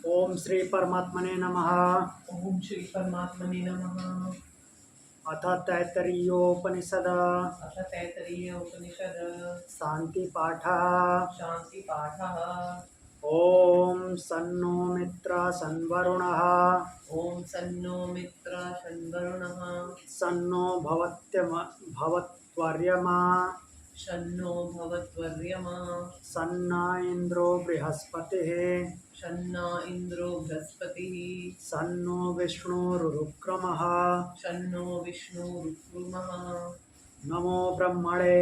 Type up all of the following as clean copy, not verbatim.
ओम श्री परमात्मने नमः। ओम श्री परमात्मने नमः। अथ तैत्तरीयोपनिषद अथ तैत्तरीय उपनिषद शांति पाठ। शांति पाठः। ओम सन्नो मित्र सन्वरुणः ओम सन्नो मित्र सन्वरुणः सन्नो भवत्वर्यमा शन्नो भवत्वर्यमा सन्न इन्द्रो बृहस्पतिः शन्ना इन्द्रो बृहस्पतिः सन्नो विष्णुरुक्रमः शन्नो विष्णुरुक्रमः। नमो ब्रह्मणे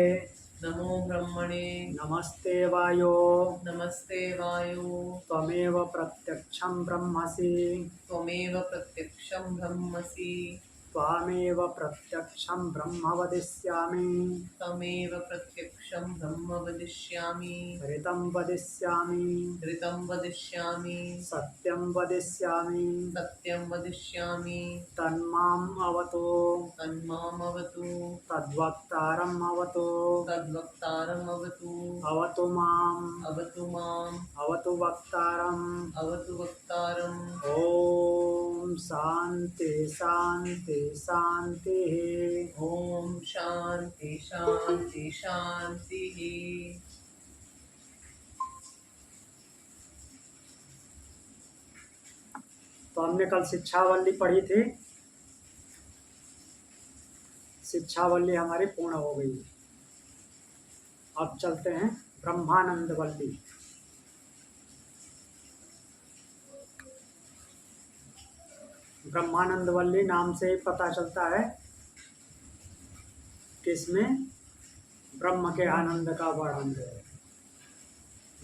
नमो ब्रह्मणे नमस्ते वायो नमस्ते वायो त्वमेव प्रत्यक्षं ब्रह्मसि त्वमेव प्रत्यक्षं ब्रह्मसि त्वामेव प्रत्यक्षं ब्रह्म वदिष्यामि तमेव प्रत्यक्षं ब्रह्म वदिष्यामि ऋतं वदिष्यामि ऋतं वदिष्यामि सत्यं वदिष्यामि सत्यं वदिष्यामि तन्माम् अवतु तन्मामवतु तद्वक्तारम् अवतु तद्वक्तारम् अवतु अवतु माम् अवतु माम् अवतु वक्तारम्। अवतु वक्तारम्। ओम शांति शांति शांतिः। ओम शांति शांति शांतिः। तो हमने कल शिक्षावल्ली पढ़ी थी। शिक्षावल्ली हमारी पूर्ण हो गई। अब चलते हैं ब्रह्मानंद वल्ली। ब्रह्मानंद वल्ली नाम से ही पता चलता है कि इसमें ब्रह्म के आनंद का वर्णन है।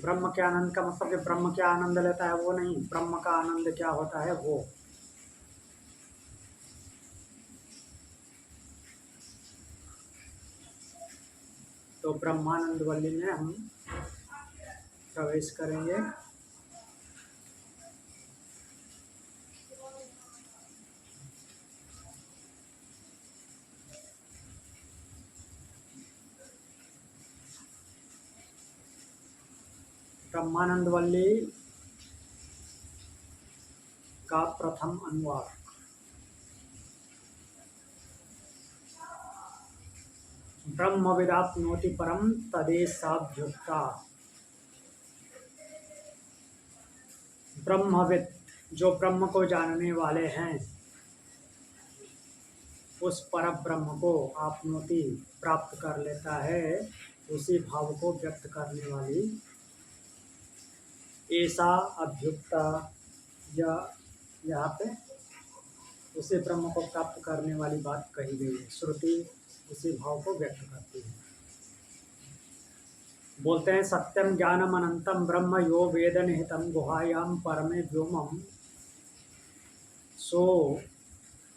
ब्रह्म के आनंद का मतलब कि ब्रह्म क्या आनंद लेता है वो नहीं, ब्रह्म का आनंद क्या होता है वो। तो ब्रह्मानंद वल्ली में हम प्रवेश करेंगे। ब्रह्मानंद वल्ली का प्रथम अनुवाद। ब्रह्मविदाप्नोति परम तदेशाभ्युक्ता। ब्रह्मविद जो ब्रह्म को जानने वाले हैं, उस पर ब्रह्म को आपनोति प्राप्त कर लेता है, उसी भाव को व्यक्त करने वाली ऐसा अभ्युक्ता। या यहाँ पे उसी ब्रह्म को प्राप्त करने वाली बात कही गई है। श्रुति उसी भाव को व्यक्त करती है। बोलते हैं सत्यम ज्ञानम अनंतम ब्रह्म यो वेद निहितम गुहायाम परमे व्योमम सो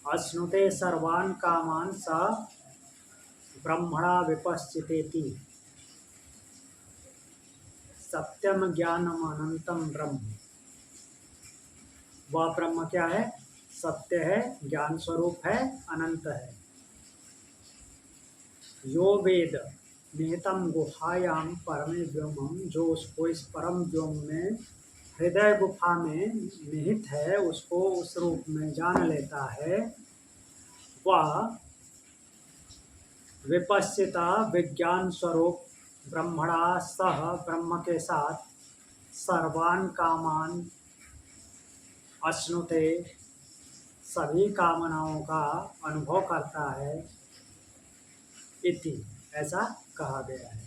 अश्नुते सर्वान् कामान् स ब्रह्मणा विपश्चितेति। सत्यम ज्ञानम अनंतम ब्रह्म, वह ब्रह्म क्या है? सत्य है, ज्ञान स्वरूप है, अनंत है। यो वेद निहितम गुहायाम परमे व्योमम, जो उसको इस परम व्योम में हृदय गुफा में निहित है, उसको उस रूप में जान लेता है, वह विपश्चिता विज्ञान स्वरूप ब्रह्मणा सह, ब्रह्म के साथ सर्वान् कामान अश्नुते, सभी कामनाओं का अनुभव करता है। इति, ऐसा कहा गया है।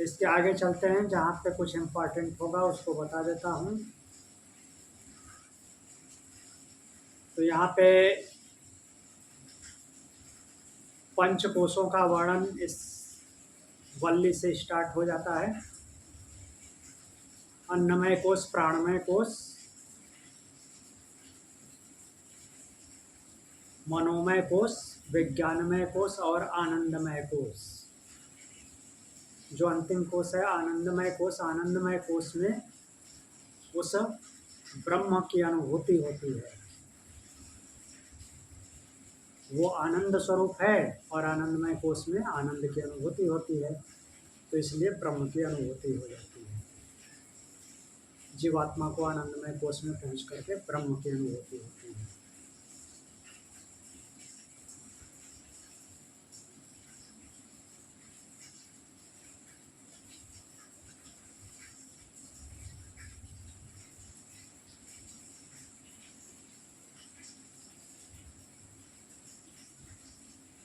इसके आगे चलते हैं, जहाँ पे कुछ इम्पोर्टेंट होगा उसको बता देता हूँ। तो यहाँ पे पंचकोशों का वर्णन इस वल्ली से स्टार्ट हो जाता है। अन्नमय कोश, प्राणमय कोश, मनोमय कोश, विज्ञानमय कोश और आनंदमय कोश। जो अंतिम कोश है आनंदमय कोश, आनंदमय कोश में उस ब्रह्म की अनुभूति होती है। वो आनंद स्वरूप है और आनंदमय कोश में आनंद की अनुभूति होती है, तो इसलिए ब्रह्म की अनुभूति हो जाती है। जीवात्मा को आनंदमय कोश में पहुंच करके ब्रह्म की अनुभूति होती है।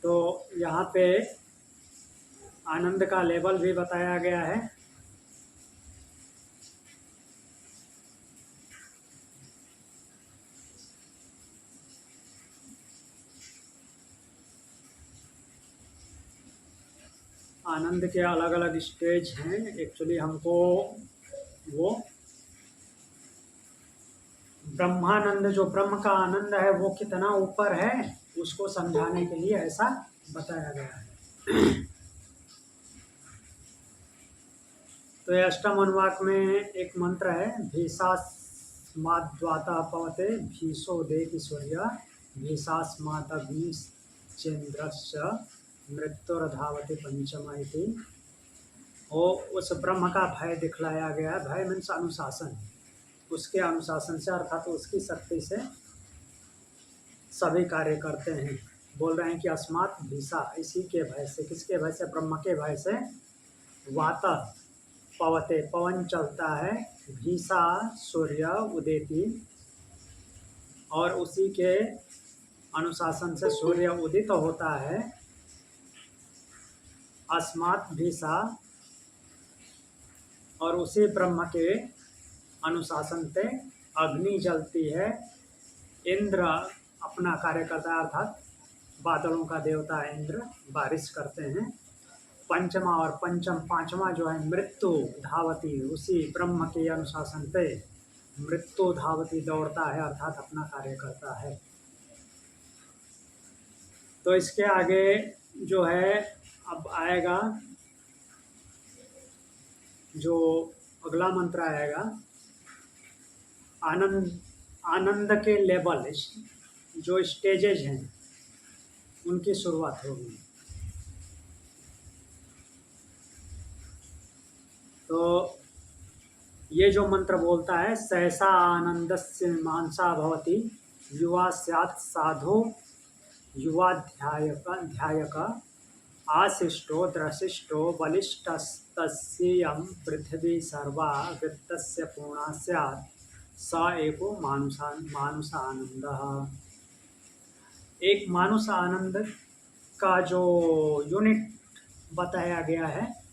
तो यहाँ पे आनंद का लेवल भी बताया गया है। आनंद के अलग अलग स्टेज हैं। एक्चुअली हमको वो ब्रह्मानंद, जो ब्रह्म का आनंद है वो कितना ऊपर है, उसको समझाने के लिए ऐसा बताया गया है। तो ये अष्टम अनुवाक में एक मंत्र है, भीषास्माद्वाता पवते भीषो देतीश्वर्य भीषास्मादग्निश्चेन्द्रस्य मृत्युर्धावति पंचम इति। और उस ब्रह्म का भय दिखलाया गया। भय मीन्स अनुशासन, उसके अनुशासन से अर्थात उसकी शक्ति से सभी कार्य करते हैं। बोल रहे हैं कि अस्मात् भीषा, इसी के भय से, किसके भय से? ब्रह्म के भय से। वात पवते, पवन चलता है। भीषा सूर्य उदेति, और उसी के अनुशासन से सूर्य उदित होता है। अस्मात् भीषा, और उसी ब्रह्म के अनुशासन पे अग्नि जलती है। इंद्र अपना कार्य करता है, अर्थात बादलों का देवता है इंद्र, बारिश करते हैं। पंचमा और पंचम, पांचवा जो है मृत्यु धावती, उसी ब्रह्म के अनुशासन पे मृत्यु धावती दौड़ता है, अर्थात अपना कार्य करता है। तो इसके आगे जो है अब आएगा, जो अगला मंत्र आएगा, आनंद के लेवल, जो स्टेजेज हैं उनकी शुरुआत होगी। तो ये जो मंत्र बोलता है, सहसा आनंदस्य मीमांसा भवति युवा स्यात् साधो युवाध्यायक आशिष्टो द्रशिष्टो बलिष्ठस्तस्येयं पृथिवी सर्वा वित्तस्य पूर्णा स्यात् स एको मानुष आनंदः। एक मानुष आनंद का जो यूनिट बताया गया है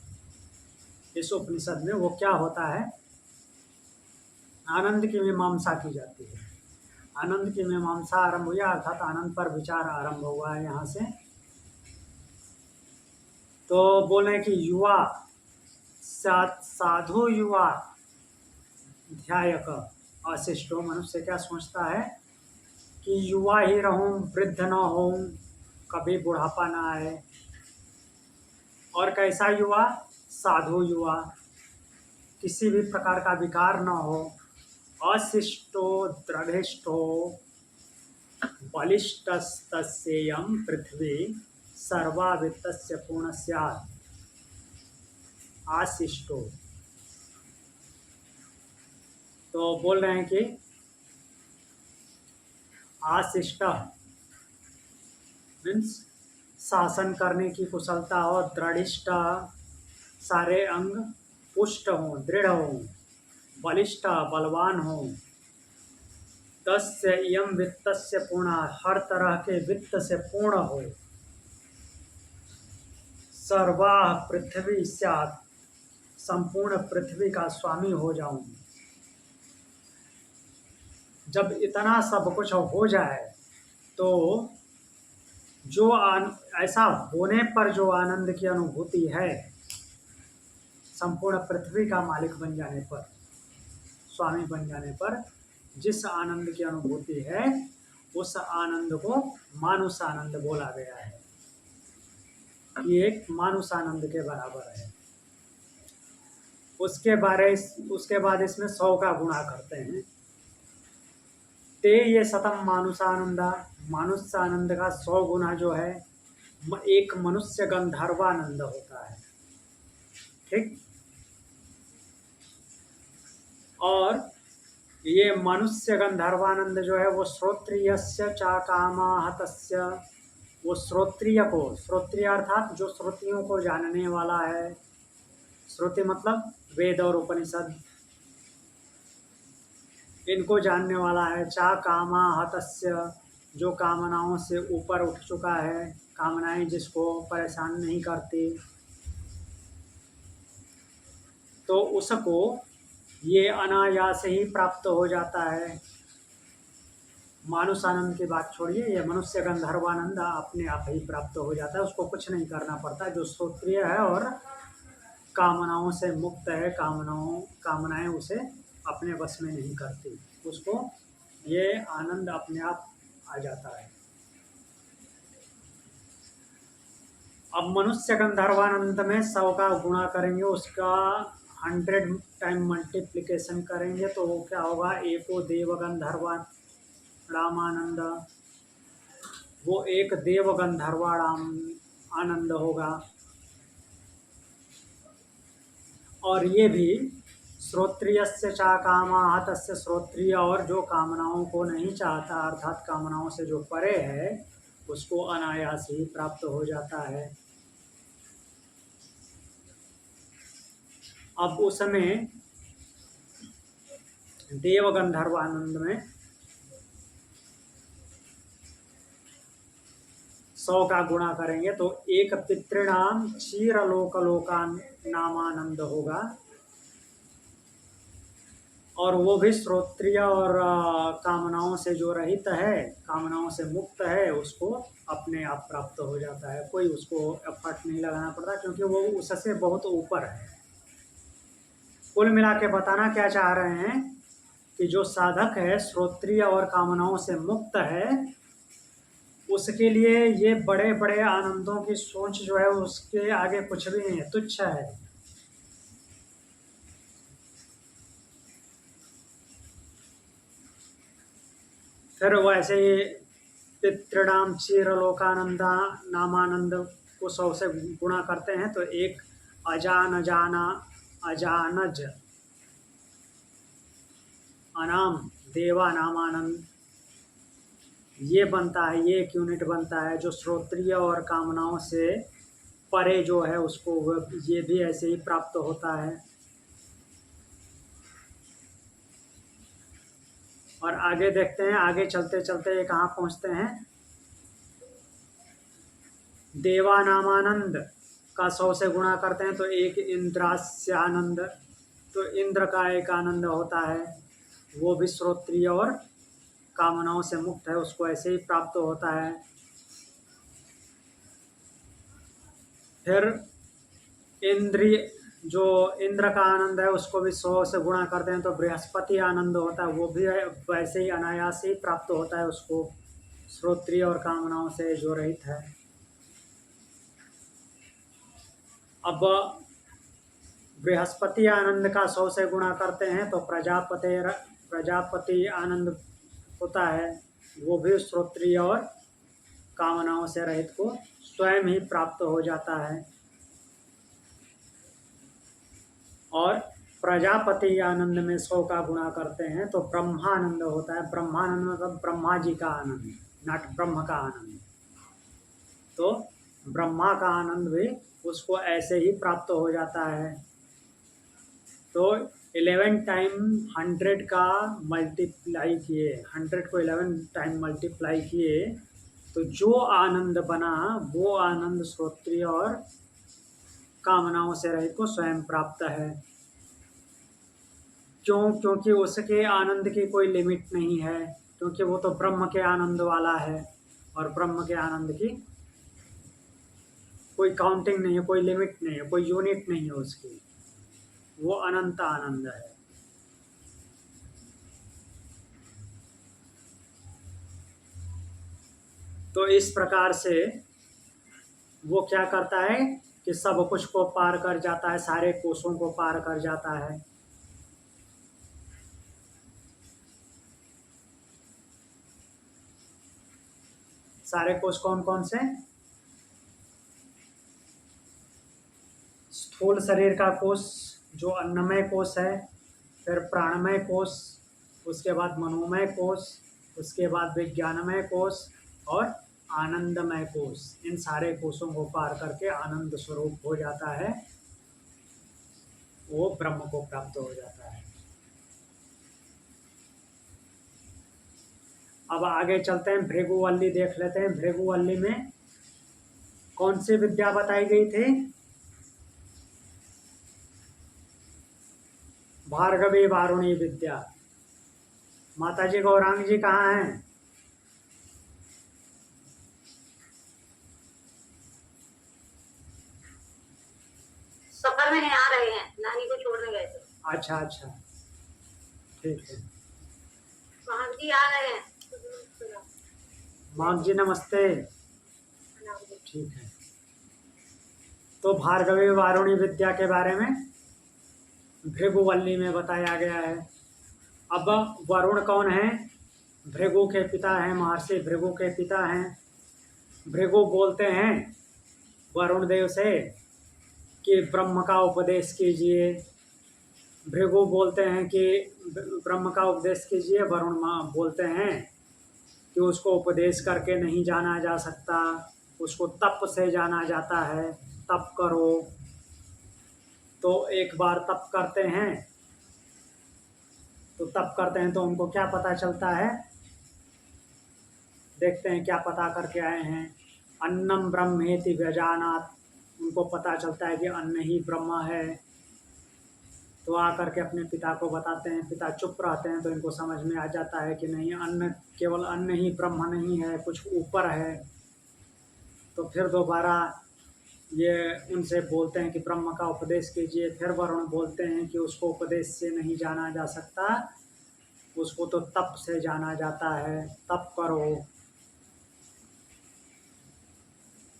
इस उपनिषद में, वो क्या होता है? आनंद की मीमांसा की जाती है। आनंद की मीमांसा आरंभ हुआ, अर्थात आनंद पर विचार आरंभ हुआ है यहाँ से। तो बोले कि युवा साधु युवा ध्यायक अशिष्टो, मनुष्य क्या सोचता है कि युवा ही रहूं, वृद्ध न होऊं, कभी बुढ़ापा ना आए। और कैसा युवा? साधु युवा, किसी भी प्रकार का विकार न हो। अशिष्टो दृढ़िष्ठो बलिष्ठस्तस्येयं पृथ्वी सर्वावित्तस्य पूर्ण स्यात्। आशिष्टो, तो बोल रहे हैं कि आशिष्ट मीन्स शासन करने की कुशलता हो, दृढ़िष्ठ सारे अंग पुष्ट हों, दृढ़ हों, बलिष्ठ बलवान हों। तस्य इयं वित्तस्य पूर्णा, हर तरह के वित्त से पूर्ण हो। सर्वा पृथ्वी स्यात्, संपूर्ण पृथ्वी का स्वामी हो जाऊं। जब इतना सब कुछ हो जाए तो जो ऐसा होने पर जो आनंद की अनुभूति है, संपूर्ण पृथ्वी का मालिक बन जाने पर, स्वामी बन जाने पर जिस आनंद की अनुभूति है, उस आनंद को मानुष आनंद बोला गया है। ये एक मानुष आनंद के बराबर है। उसके बाद इसमें 100 का गुणा करते हैं। ते ये शतम मानुषानंदा, मानुष्य आनंद का 100 गुना जो है एक मनुष्य गंधर्वानंद होता है। ठीक। और ये मनुष्य गंधर्वानंद जो है वो श्रोत्रियस्य चा कामाहतस्य, वो श्रोत्रिय को, श्रोत्रिय अर्थात जो श्रुतियों को जानने वाला है, श्रुति मतलब वेद और उपनिषद, इनको जानने वाला है। चा कामाहतस्य, जो कामनाओं से ऊपर उठ चुका है, कामनाएं जिसको परेशान नहीं करती, तो उसको ये अनायास ही प्राप्त हो जाता है। मानुष आनंद की बात छोड़िए, ये मनुष्य गंधर्वानंद अपने आप ही प्राप्त हो जाता है, उसको कुछ नहीं करना पड़ता। जो श्रोत्रिय है और कामनाओं से मुक्त है, कामनाएं उसे अपने वश में नहीं करती, उसको ये आनंद अपने आप आ जाता है। अब मनुष्य गंधर्वानंद में 100 का गुणा करेंगे, उसका 100 टाइम मल्टीप्लिकेशन करेंगे तो वो क्या होगा, एको देव गंधर्वा रामानंद, वो एक देव गंधर्वा राम आनंद होगा। और ये भी श्रोत्रियस्य चा कामाहतस्य, श्रोत्रिय और जो कामनाओं को नहीं चाहता अर्थात कामनाओं से जो परे है, उसको अनायास ही प्राप्त हो जाता है। अब उसमें देव गंधर्वानंद में 100 का गुणा करेंगे तो एक पितृणाम क्षीरलोकलोकान नामानंद होगा। और वो भी श्रोत्रिय और कामनाओं से जो रहित है, कामनाओं से मुक्त है, उसको अपने आप प्राप्त हो जाता है। कोई उसको एफर्ट नहीं लगाना पड़ता, क्योंकि वो उससे बहुत ऊपर है। कुल मिला के बताना क्या चाह रहे हैं कि जो साधक है श्रोत्रिय और कामनाओं से मुक्त है, उसके लिए ये बड़े बड़े आनंदों की सोच जो है उसके आगे कुछ भी नहीं है, तुच्छ है। फिर वैसे ही पितृणाम क्षीरलोकानंदा नामानंद को 100 से गुणा करते हैं तो एक अजानजाना अजानज अनाम देवा नामानंद ये बनता है, ये एक यूनिट बनता है। जो श्रोत्रिय और कामनाओं से परे जो है उसको ये भी ऐसे ही प्राप्त होता है। और आगे देखते हैं, आगे चलते चलते ये कहाँ पहुँचते हैं। देवानामानंद का 100 से गुणा करते हैं तो एक इंद्रास्य आनंद, तो इंद्र का एक आनंद होता है, वो भी श्रोत्रिय और कामनाओं से मुक्त है, उसको ऐसे ही प्राप्त होता है। फिर इंद्रिय, जो इंद्र का आनंद है उसको भी 100 से गुणा करते हैं तो बृहस्पति आनंद होता है, वो भी वैसे ही अनायास ही प्राप्त होता है उसको, श्रोत्रिय और कामनाओं से जो रहित है। अब बृहस्पति आनंद का 100 से गुणा करते हैं तो प्रजापति आनंद होता है, वो भी श्रोत्रिय और कामनाओं से रहित को स्वयं ही प्राप्त हो जाता है। और प्रजापति आनंद में 100 का गुणा करते हैं तो ब्रह्मानंद होता है। ब्रह्मानंद मतलब ब्रह्मा जी का आनंद, नट ब्रह्म का आनंद। तो ब्रह्मा का आनंद भी उसको ऐसे ही प्राप्त हो जाता है। तो 11 टाइम 100 का मल्टीप्लाई किए, 100 को 11 टाइम मल्टीप्लाई किए तो जो आनंद बना वो आनंद श्रोत्रिय और कामनाओं से रहित को स्वयं प्राप्त है। क्योंकि उसके आनंद की कोई लिमिट नहीं है, क्योंकि वो तो ब्रह्म के आनंद वाला है और ब्रह्म के आनंद की कोई काउंटिंग नहीं है, कोई लिमिट नहीं है, कोई यूनिट नहीं है उसकी, वो अनंत आनंद है। तो इस प्रकार से वो क्या करता है कि सब कुछ को पार कर जाता है, सारे कोषों को पार कर जाता है। सारे कोष कौन कौन से? स्थूल शरीर का कोष जो अन्नमय कोष है, फिर प्राणमय कोष, उसके बाद मनोमय कोष, उसके बाद विज्ञानमय कोष और आनंदमय कोष। इन सारे कोषों को पार करके आनंद स्वरूप हो जाता है, वो ब्रह्म को प्राप्त हो जाता है। अब आगे चलते हैं, भृगुवल्ली देख लेते हैं। भृगुवल्ली में कौन सी विद्या बताई गई थी? भार्गवी वारुणी विद्या। माताजी गौरांग जी कहाँ हैं? सफर में आ रहे हैं, नानी को छोड़ने गए थे। अच्छा अच्छा, ठीक है। वहाँ जी आ रहे हैं। माम जी नमस्ते। ठीक है, तो भार्गवी वारुणी विद्या के बारे में भृगुवल्ली में बताया गया है। अब वरुण कौन है? भृगु के पिता हैं, महर्षि भृगु के पिता हैं। भृगु बोलते हैं वरुण देव से कि ब्रह्म का उपदेश कीजिए। भृगु बोलते हैं कि ब्रह्म का उपदेश कीजिए। वरुण माँ बोलते हैं कि उसको उपदेश करके नहीं जाना जा सकता, उसको तप से जाना जाता है, तप करो। तो एक बार तप करते हैं, तो तप करते हैं तो उनको क्या पता चलता है? देखते हैं क्या पता करके आए हैं। अन्नम ब्रह्मेति व्यजानात्, उनको पता चलता है कि अन्न ही ब्रह्म है। तो आकर के अपने पिता को बताते हैं, पिता चुप रहते हैं। तो इनको समझ में आ जाता है कि नहीं, अन्न केवल अन्न ही ब्रह्म नहीं है, कुछ ऊपर है। तो फिर दोबारा ये उनसे बोलते हैं कि ब्रह्म का उपदेश कीजिए। फिर वरुण बोलते हैं कि उसको उपदेश से नहीं जाना जा सकता, उसको तो तप से जाना जाता है, तप करो।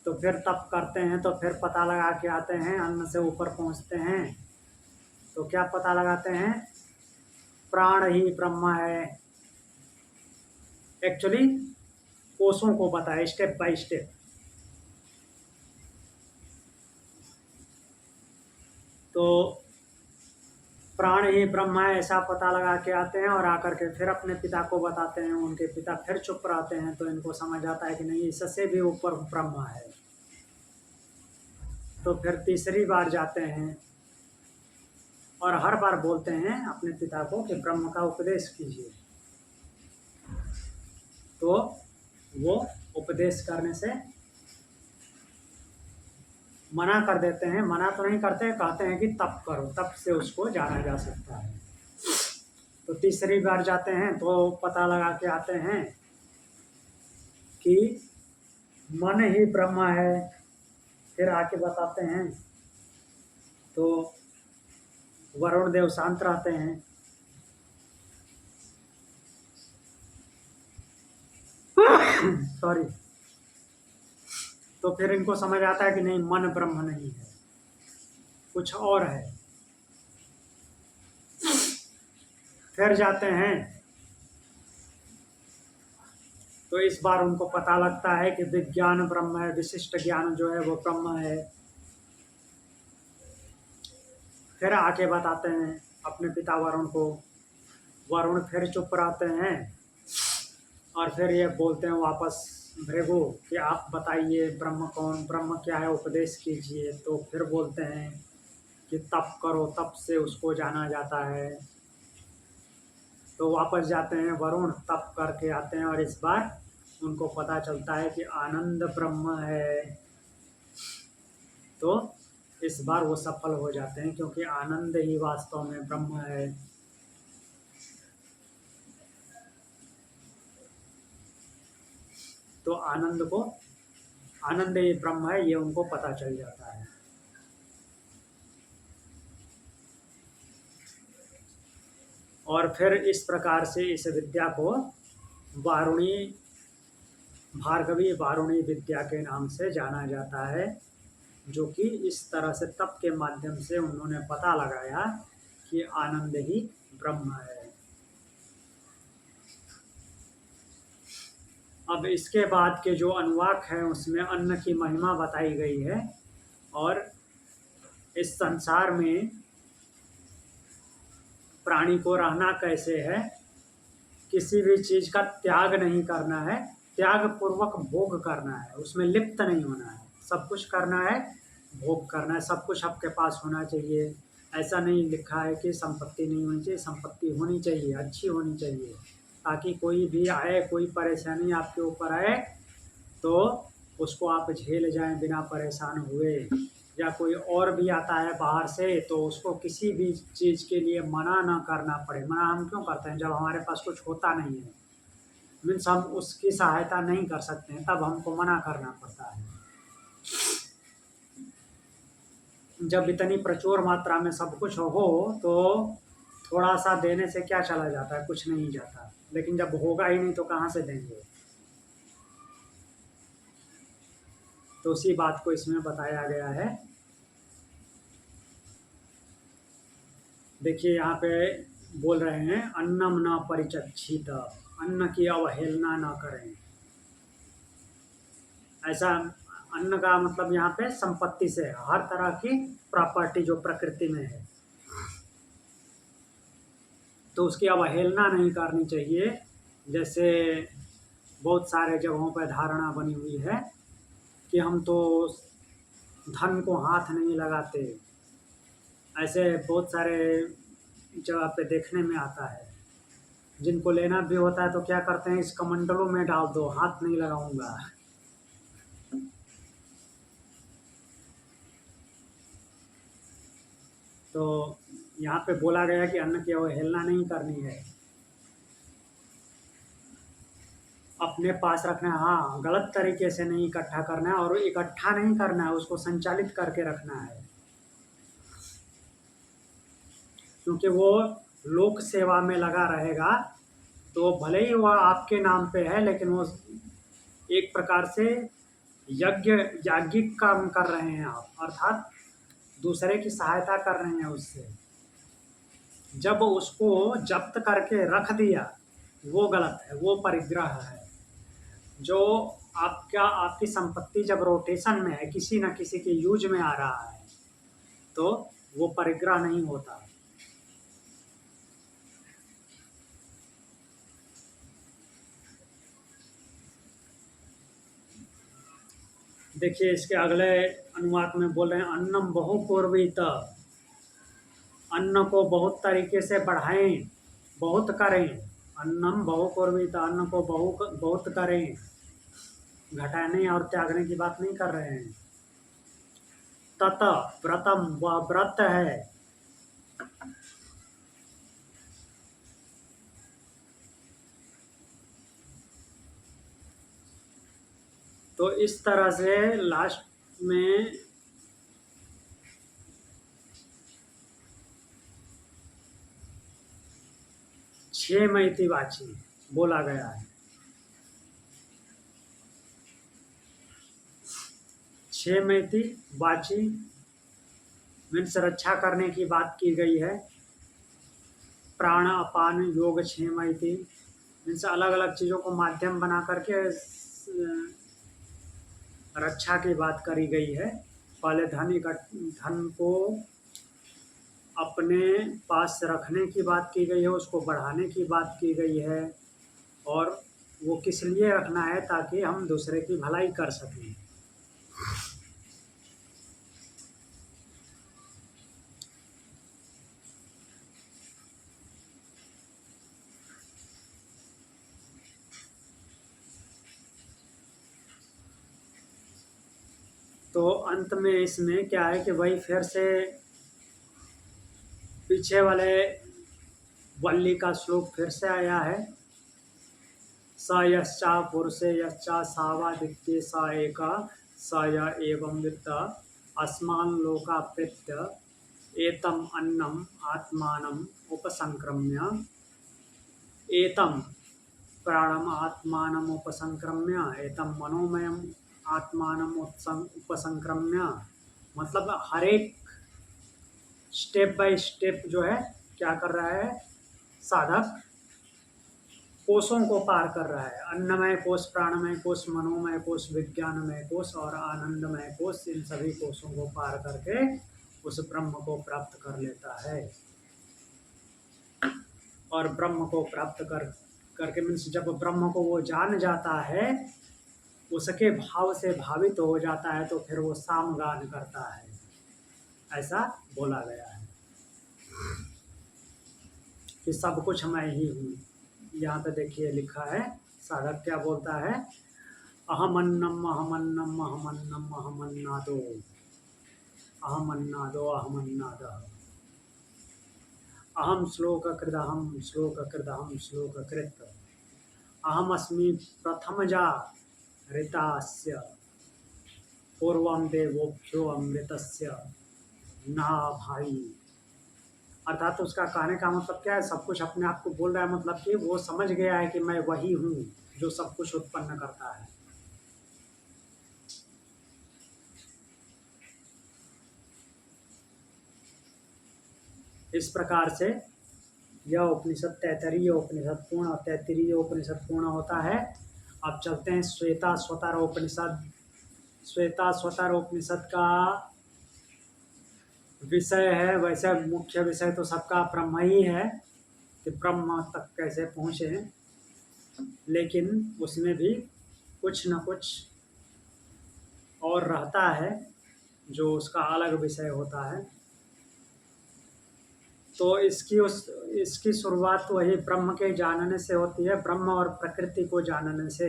तो फिर तप करते हैं, तो फिर पता लगा के आते हैं, अन्न से ऊपर पहुंचते हैं। तो क्या पता लगाते हैं? प्राण ही ब्रह्म है। एक्चुअली कोषों को बताए स्टेप बाय स्टेप। तो प्राण ही ब्रह्म है ऐसा पता लगा के आते हैं, और आकर के फिर अपने पिता को बताते हैं। उनके पिता फिर चुप रहते हैं। तो इनको समझ आता है कि नहीं, इससे भी ऊपर ब्रह्म है। तो फिर तीसरी बार जाते हैं और हर बार बोलते हैं अपने पिता को कि ब्रह्म का उपदेश कीजिए। तो वो उपदेश करने से मना कर देते हैं। मना तो नहीं करते, कहते हैं कि तप करो, तप से उसको जाना जा सकता है। तो तीसरी बार जाते हैं तो पता लगा के आते हैं कि मन ही ब्रह्म है। फिर आके बताते हैं तो वरुण देव शांत रहते हैं। सॉरी। तो फिर इनको समझ आता है कि नहीं, मन ब्रह्म नहीं है, कुछ और है। फिर जाते हैं तो इस बार उनको पता लगता है कि विज्ञान ब्रह्म है, विशिष्ट ज्ञान जो है वो ब्रह्म है। फिर आके बताते हैं अपने पिता वरुण को। वरुण फिर चुप रहते हैं और फिर ये बोलते हैं वापस भृगु कि आप बताइए ब्रह्म कौन, ब्रह्म क्या है, उपदेश कीजिए। तो फिर बोलते हैं कि तप करो, तप से उसको जाना जाता है। तो वापस जाते हैं वरुण, तप करके आते हैं, और इस बार उनको पता चलता है कि आनंद ब्रह्म है। तो इस बार वो सफल हो जाते हैं, क्योंकि आनंद ही वास्तव में ब्रह्म है। तो आनंद ही ब्रह्म है, ये उनको पता चल जाता है। और फिर इस प्रकार से इस विद्या को भार्गवी वारुणी विद्या के नाम से जाना जाता है, जो कि इस तरह से तप के माध्यम से उन्होंने पता लगाया कि आनंद ही ब्रह्म है। अब इसके बाद के जो अनुवाक हैं उसमें अन्न की महिमा बताई गई है और इस संसार में प्राणी को रहना कैसे है, किसी भी चीज़ का त्याग नहीं करना है, त्याग पूर्वक भोग करना है, उसमें लिप्त नहीं होना है, सब कुछ करना है, भोग करना है, सब कुछ आपके पास होना चाहिए। ऐसा नहीं लिखा है कि संपत्ति नहीं होनी चाहिए, संपत्ति होनी चाहिए, अच्छी होनी चाहिए, ताकि कोई भी आए, कोई परेशानी आपके ऊपर आए तो उसको आप झेल जाएं बिना परेशान हुए। या कोई और भी आता है बाहर से तो उसको किसी भी चीज़ के लिए मना ना करना पड़े। मना हम क्यों करते हैं? जब हमारे पास कुछ होता नहीं है, मीन्स हम उसकी सहायता नहीं कर सकते हैं, तब हमको मना करना पड़ता है। जब इतनी प्रचुर मात्रा में सब कुछ हो तो थोड़ा सा देने से क्या चला जाता है? कुछ नहीं जाता। लेकिन जब होगा ही नहीं तो कहाँ से देंगे? तो उसी बात को इसमें बताया गया है। देखिए यहाँ पे बोल रहे हैं अन्नम न परिचक्षित, अन्न की अवहेलना न करें। ऐसा अन्न का मतलब यहाँ पे संपत्ति से, हर तरह की प्रॉपर्टी जो प्रकृति में है तो उसकी अवहेलना नहीं करनी चाहिए। जैसे बहुत सारे जगहों पर धारणा बनी हुई है कि हम तो धन को हाथ नहीं लगाते, ऐसे बहुत सारे जगह पे देखने में आता है। जिनको लेना भी होता है तो क्या करते हैं, इस कमंडलों में डाल दो, हाथ नहीं लगाऊंगा। तो यहाँ पे बोला गया कि अन्न की अवहेलना नहीं करनी है, अपने पास रखना है। हाँ, गलत तरीके से नहीं इकट्ठा करना है और इकट्ठा नहीं करना है, उसको संचालित करके रखना है, क्योंकि वो लोक सेवा में लगा रहेगा तो भले ही वह आपके नाम पे है लेकिन वो एक प्रकार से याज्ञिक काम कर रहे हैं आप, अर्थात दूसरे की सहायता कर रहे हैं उससे। जब उसको जब्त करके रख दिया वो गलत है, वो परिग्रह है। जो आपकी संपत्ति जब रोटेशन में है, किसी न किसी के यूज में आ रहा है तो वो परिग्रह नहीं होता। देखिए इसके अगले अनुवाद में बोल रहे हैं अन्नम बहुपूर्वीत, अन्न को बहुत तरीके से बढ़ाएं, बहुत करें। अन्नम बहुपूर्वीत, अन्न को बहुत करें, घटाने और त्यागने की बात नहीं कर रहे हैं। तत व्रतम, वह व्रत है। तो इस तरह से लास्ट में क्षेमयति वाची बोला गया है। क्षेमयति वाची मीन्स रक्षा करने की बात की गई है। प्राण अपान योग क्षेमयति मीन्स अलग अलग चीज़ों को माध्यम बना करके रक्षा की बात करी गई है। पहले धन को अपने पास रखने की बात की गई है, उसको बढ़ाने की बात की गई है, और वो किस लिए रखना है? ताकि हम दूसरे की भलाई कर सकें। तो अंत में इसमें क्या है कि वही फिर से पीछे वाले वल्ली का श्लोक फिर से आया है। स यश्चा पुरुषे यश्चा सावादित्ये स एका स य एवं वित्त अस्मान् लोकाप्रेत्य एतम अन्नम आत्मानम उपसंक्रम्य, एतम प्राणम आत्मानम उपसंक्रम्य, एतम मनोमयम आत्मानम उपसंक्रम्य। मतलब हर एक स्टेप बाय स्टेप जो है क्या कर रहा है साधक, कोषों को पार कर रहा है। अन्नमय कोष, प्राणमय कोष, मनोमय कोष, विज्ञानमय कोष और आनंदमय कोष, इन सभी कोषों को पार करके उस ब्रह्म को प्राप्त कर लेता है। और ब्रह्म को प्राप्त करके मीन्स जब ब्रह्म को वो जान जाता है, उसके भाव से भावित हो जाता है, तो फिर वो सामगान करता है, ऐसा बोला गया है कि सब कुछ मैं ही हूँ। यहाँ पे देखिए लिखा है, साधक क्या बोलता है, अहमन्नम अहमन्नम अहमन्नम अहमन्नादो अहमन्नादो अहमन्नादः अहम श्लोककृदहम श्लोककृदहम श्लोककृत अहमस्मि प्रथमजा ऋतास्य पूर्वम देवोभ्यो अमृतस्य ना भाई। अर्थात उसका कहने का मतलब क्या है, सब कुछ अपने आप को बोल रहा है, मतलब कि वो समझ गया है कि मैं वही हूँ जो सब कुछ उत्पन्न करता है। इस प्रकार से यह उपनिषद तैतरीय उपनिषद पूर्ण और तैतरीय उपनिषद पूर्ण होता है। अब चलते हैं श्वेता स्वतर उपनिषद। श्वेता स्वतर उपनिषद का विषय है, वैसे मुख्य विषय तो सबका ब्रह्म ही है कि ब्रह्म तक कैसे पहुँचे, लेकिन उसमें भी कुछ न कुछ और रहता है जो उसका अलग विषय होता है। तो इसकी शुरुआत वही ब्रह्म के जानने से होती है, ब्रह्म और प्रकृति को जानने से।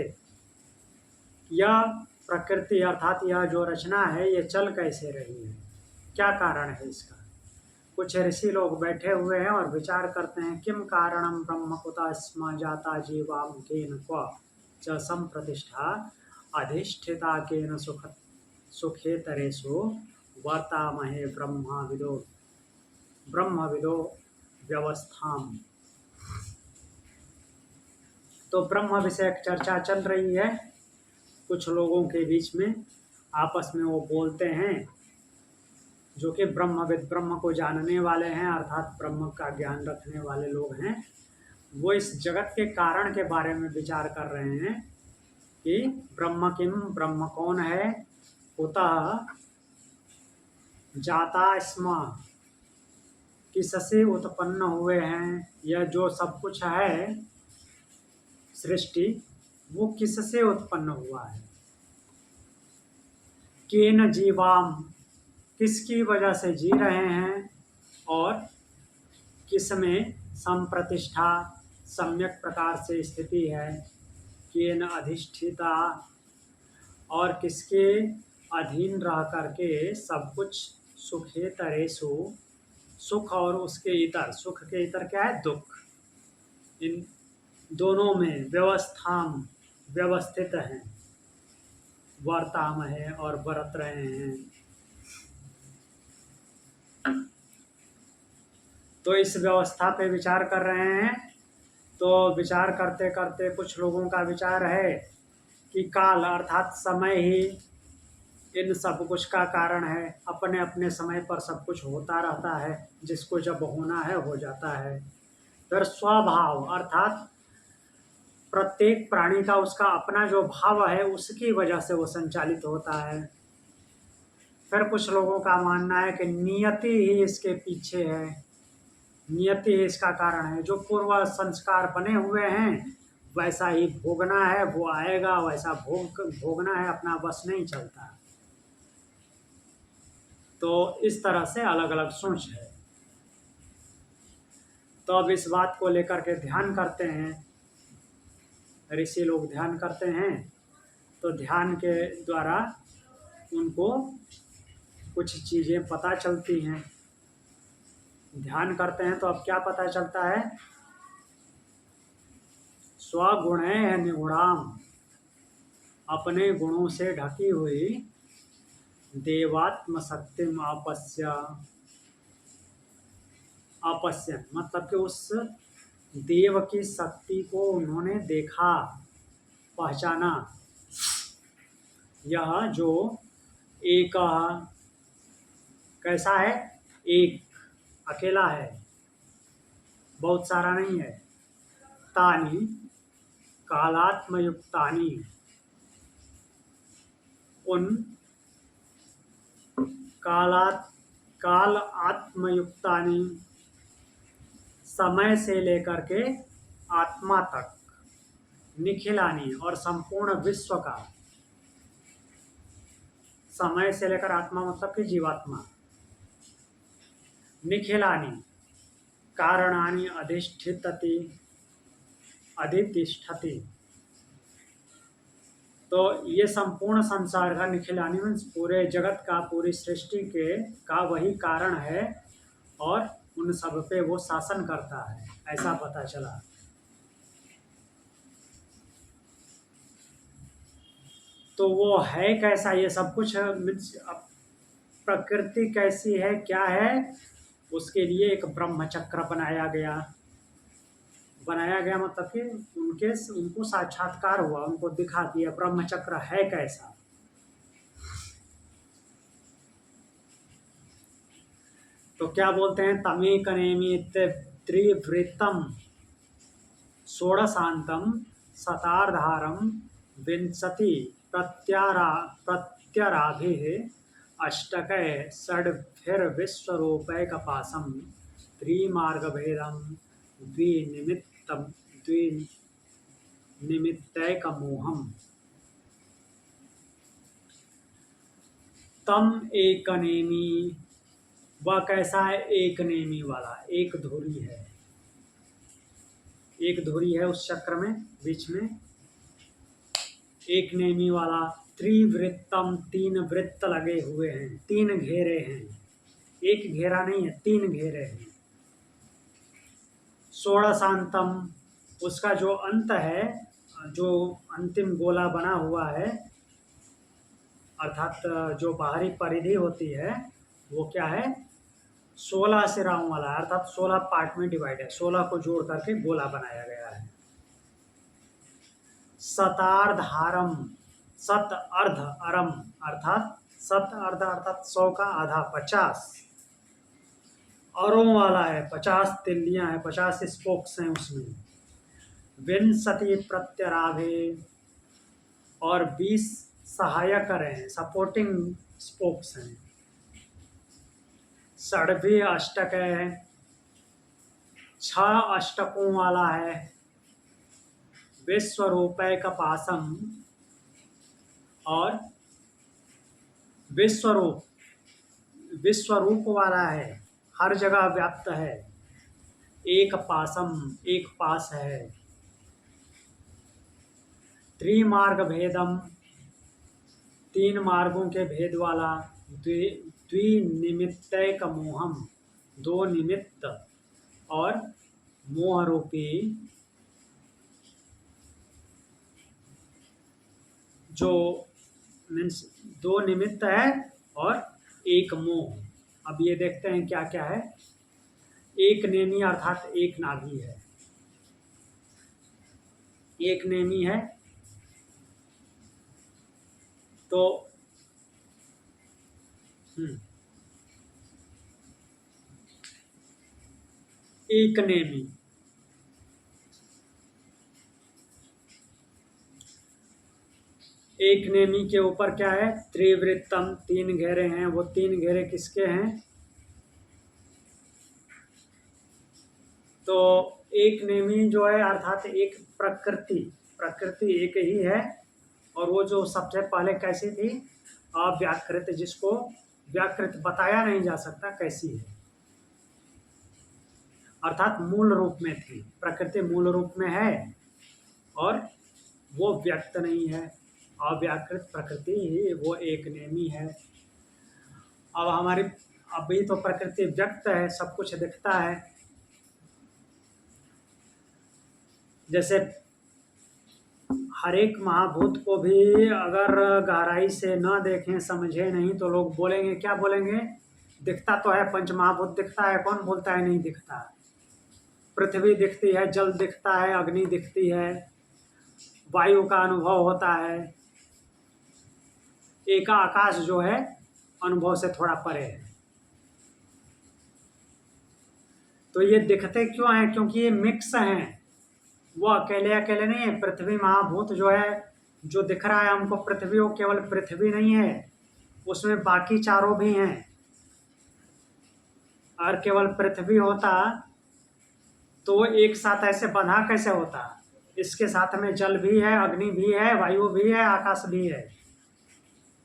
यह प्रकृति अर्थात यह जो रचना है, ये चल कैसे रही है, क्या कारण है इसका। कुछ ऋषि लोग बैठे हुए हैं और विचार करते हैं, किम कारणम ब्रह्म कुतः स्म जाता जीवाम केन क्व च संप्रतिष्ठा अधिष्ठिता केन सुखेतरेषु वर्तामहे ब्रह्मविदो व्यवस्थाम। तो ब्रह्म विषयक चर्चा चल रही है, कुछ लोगों के बीच में आपस में वो बोलते हैं, जो कि ब्रह्मविद ब्रह्म को जानने वाले हैं, अर्थात ब्रह्म का ज्ञान रखने वाले लोग हैं। वो इस जगत के कारण के बारे में विचार कर रहे हैं कि ब्रह्म किम, ब्रह्म कौन है, कुतः जाता स्म, किससे उत्पन्न हुए हैं, यह जो सब कुछ है सृष्टि, वो किससे उत्पन्न हुआ है, केन जीवाम, किसकी वजह से जी रहे हैं, और किसमें संप्रतिष्ठा सम्यक प्रकार से स्थिति है, केन अधिष्ठिता, और किसके अधीन रह करके सब कुछ सुखेतरेषु, सुख और उसके इतर, सुख के इतर क्या है, दुख, इन दोनों में व्यवस्थित हैं, वर्तामहे और बरत रहे हैं। तो इस व्यवस्था पे विचार कर रहे हैं। तो विचार करते करते कुछ लोगों का विचार है कि काल अर्थात समय ही इन सब कुछ का कारण है, अपने अपने समय पर सब कुछ होता रहता है, जिसको जब होना है हो जाता है। फिर स्वभाव अर्थात प्रत्येक प्राणी का उसका अपना जो भाव है, उसकी वजह से वो संचालित होता है। फिर कुछ लोगों का मानना है कि नियति ही इसके पीछे है, नियति ही इसका कारण है, जो पूर्व संस्कार बने हुए हैं वैसा ही भोगना है, वो आएगा वैसा भोगना है, अपना बस नहीं चलता। तो इस तरह से अलग अलग सोच है। तो अब इस बात को लेकर के ध्यान करते हैं, ऋषि लोग ध्यान करते हैं, तो ध्यान के द्वारा उनको कुछ चीज़ें पता चलती हैं। ध्यान करते हैं तो अब क्या पता चलता है, स्वगुणे निगुणाम, अपने गुणों से ढकी हुई देवात्म शक्ति अपश्यन, मतलब कि उस देव की शक्ति को उन्होंने देखा, पहचाना। यह जो एक कैसा है, एक अकेला है, बहुत सारा नहीं है। तानी कालात्मयुक्तानि, उन काल आत्मयुक्तानि, समय से लेकर के आत्मा तक, निखिलानी और संपूर्ण विश्व का, समय से लेकर आत्मा मतलब कि जीवात्मा, निखिलानी कारणानि अधितिष्ठति, तो ये संपूर्ण संसार का, निखिलानी मीन्स पूरे जगत का, पूरी सृष्टि के का वही कारण है और उन सब पे वो शासन करता है, ऐसा पता चला। तो वो है कैसा ये सब कुछ, मीन्स प्रकृति कैसी है, क्या है, उसके लिए एक ब्रह्मचक्र बनाया गया मतलब कि उनको साक्षात्कार हुआ, उनको दिखा दिया ब्रह्मचक्र है कैसा। तो क्या बोलते हैं, तमेकनेमि त्रिवृत्तम षोडशांतम शतार्धारम विंशति प्रत्यराभिः अष्टकै षड्भिर्विश्वरूपैकपाशं त्रिमार्गभेदं द्विनिमित्तैकमोहम्। तम एक नेमी, वह कैसा है, एक नेमी वाला, एक धुरी है, एक धुरी है उस चक्र में, बीच में एक नेमी वाला, त्रिवृत्तम, तीन वृत्त लगे हुए हैं, तीन घेरे हैं, एक घेरा नहीं है, तीन घेरे हैं। षोडशांतम, उसका जो अंत है, जो अंतिम गोला बना हुआ है, अर्थात जो बाहरी परिधि होती है, वो क्या है, 16 सिराओं वाला, अर्थात 16 पार्ट में डिवाइड है, 16 को जोड़ करके गोला बनाया गया है। शतार्धारम, शत अर्ध अरम, अर्थात शत अर्ध अर्थात 100 का आधा, 50 अरों वाला है, 50 तिल्लियां हैं, 50 स्पोक्स हैं उसमें। विंशति प्रत्यराभे, और 20 सहायक हैं, सपोर्टिंग स्पोक्स हैं। षड्भी अष्टक है, 6 अष्टकों वाला है। विश्वरूपैकपाशम, और विश्वरूप वाला है, हर जगह व्याप्त है। एक पासम, एक पास है। त्रिमार्ग भेदम, 3 मार्गों के भेद वाला। द्विनिमित्तैक मोहम, 2 निमित्त और मोह रूपी, जो मीन्स 2 निमित्त है और एक मोह। अब ये देखते हैं क्या क्या है। एक नेमी अर्थात एक नाभि है, एक नेमी है। तो एक नेमी, एक नेमी के ऊपर क्या है, त्रिवृत्तम, 3 घेरे हैं। वो 3 घेरे किसके हैं? तो एक नेमी जो है अर्थात एक प्रकृति एक ही है। और वो जो सबसे पहले कैसी थी, अव्याकृत, जिसको व्याकृत बताया नहीं जा सकता कैसी है, अर्थात मूल रूप में थी। प्रकृति मूल रूप में है और वो व्यक्त नहीं है, अव्याकृत प्रकृति ही वो एक नेमी है। अब हमारी अभी तो प्रकृति व्यक्त है, सब कुछ दिखता है। जैसे हर एक महाभूत को भी अगर गहराई से न देखें, समझे नहीं, तो लोग बोलेंगे, क्या बोलेंगे, दिखता तो है, पंच महाभूत दिखता है, कौन बोलता है नहीं दिखता। पृथ्वी दिखती है, जल दिखता है, अग्नि दिखती है, वायु का अनुभव होता है। एक आकाश जो है अनुभव से थोड़ा परे है। तो ये दिखते क्यों हैं? क्योंकि ये मिक्स हैं, वो अकेले अकेले नहीं है। पृथ्वी महाभूत जो है, जो दिख रहा है हमको पृथ्वी, वो केवल पृथ्वी नहीं है, उसमें बाकी चारों भी हैं। और केवल पृथ्वी होता तो वो एक साथ ऐसे बंधा कैसे होता। इसके साथ में जल भी है, अग्नि भी है, वायु भी है, आकाश भी है,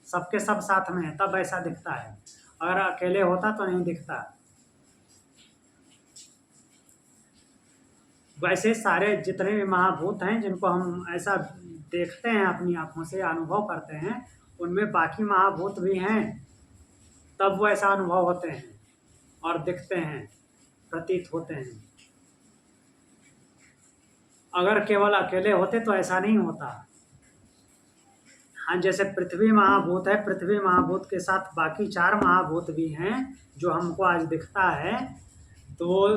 सबके सब साथ में है, तब ऐसा दिखता है। अगर अकेले होता तो नहीं दिखता। वैसे सारे जितने भी महाभूत हैं जिनको हम ऐसा देखते हैं, अपनी आंखों से अनुभव करते हैं, उनमें बाकी महाभूत भी हैं, तब वो ऐसा अनुभव होते हैं और दिखते हैं, प्रतीत होते हैं। अगर केवल अकेले होते तो ऐसा नहीं होता। हाँ, जैसे पृथ्वी महाभूत है, पृथ्वी महाभूत के साथ बाकी 4 महाभूत भी हैं जो हमको आज दिखता है, तो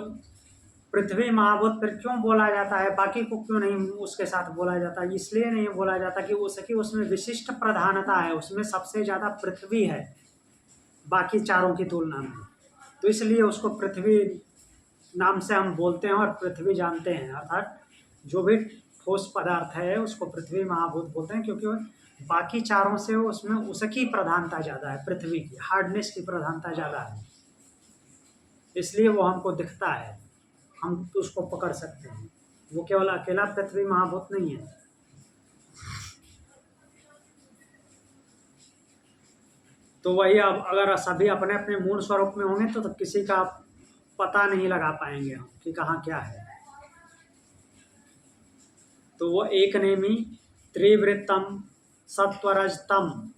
पृथ्वी महाभूत फिर क्यों बोला जाता है, बाकी को क्यों नहीं उसके साथ बोला जाता? इसलिए नहीं बोला जाता कि उसमें विशिष्ट प्रधानता है, उसमें सबसे ज़्यादा पृथ्वी है बाकी चारों की तुलना में, तो इसलिए उसको पृथ्वी नाम से हम बोलते हैं और पृथ्वी जानते हैं। अर्थात जो भी ठोस पदार्थ है उसको पृथ्वी महाभूत बोलते हैं, क्योंकि बाकी चारों से उसमें उसकी प्रधानता ज़्यादा है, पृथ्वी की हार्डनेस की प्रधानता ज़्यादा है, इसलिए वो हमको दिखता है, हम उसको पकड़ सकते हैं। वो केवल अकेला पृथ्वी महाभूत नहीं है। तो वही, अब अगर सभी अपने अपने मूल स्वरूप में होंगे तो किसी का पता नहीं लगा पाएंगे हम कि कहाँ क्या है। तो वो एक नेमी, त्रिवृत्तम, सत्वरजतम,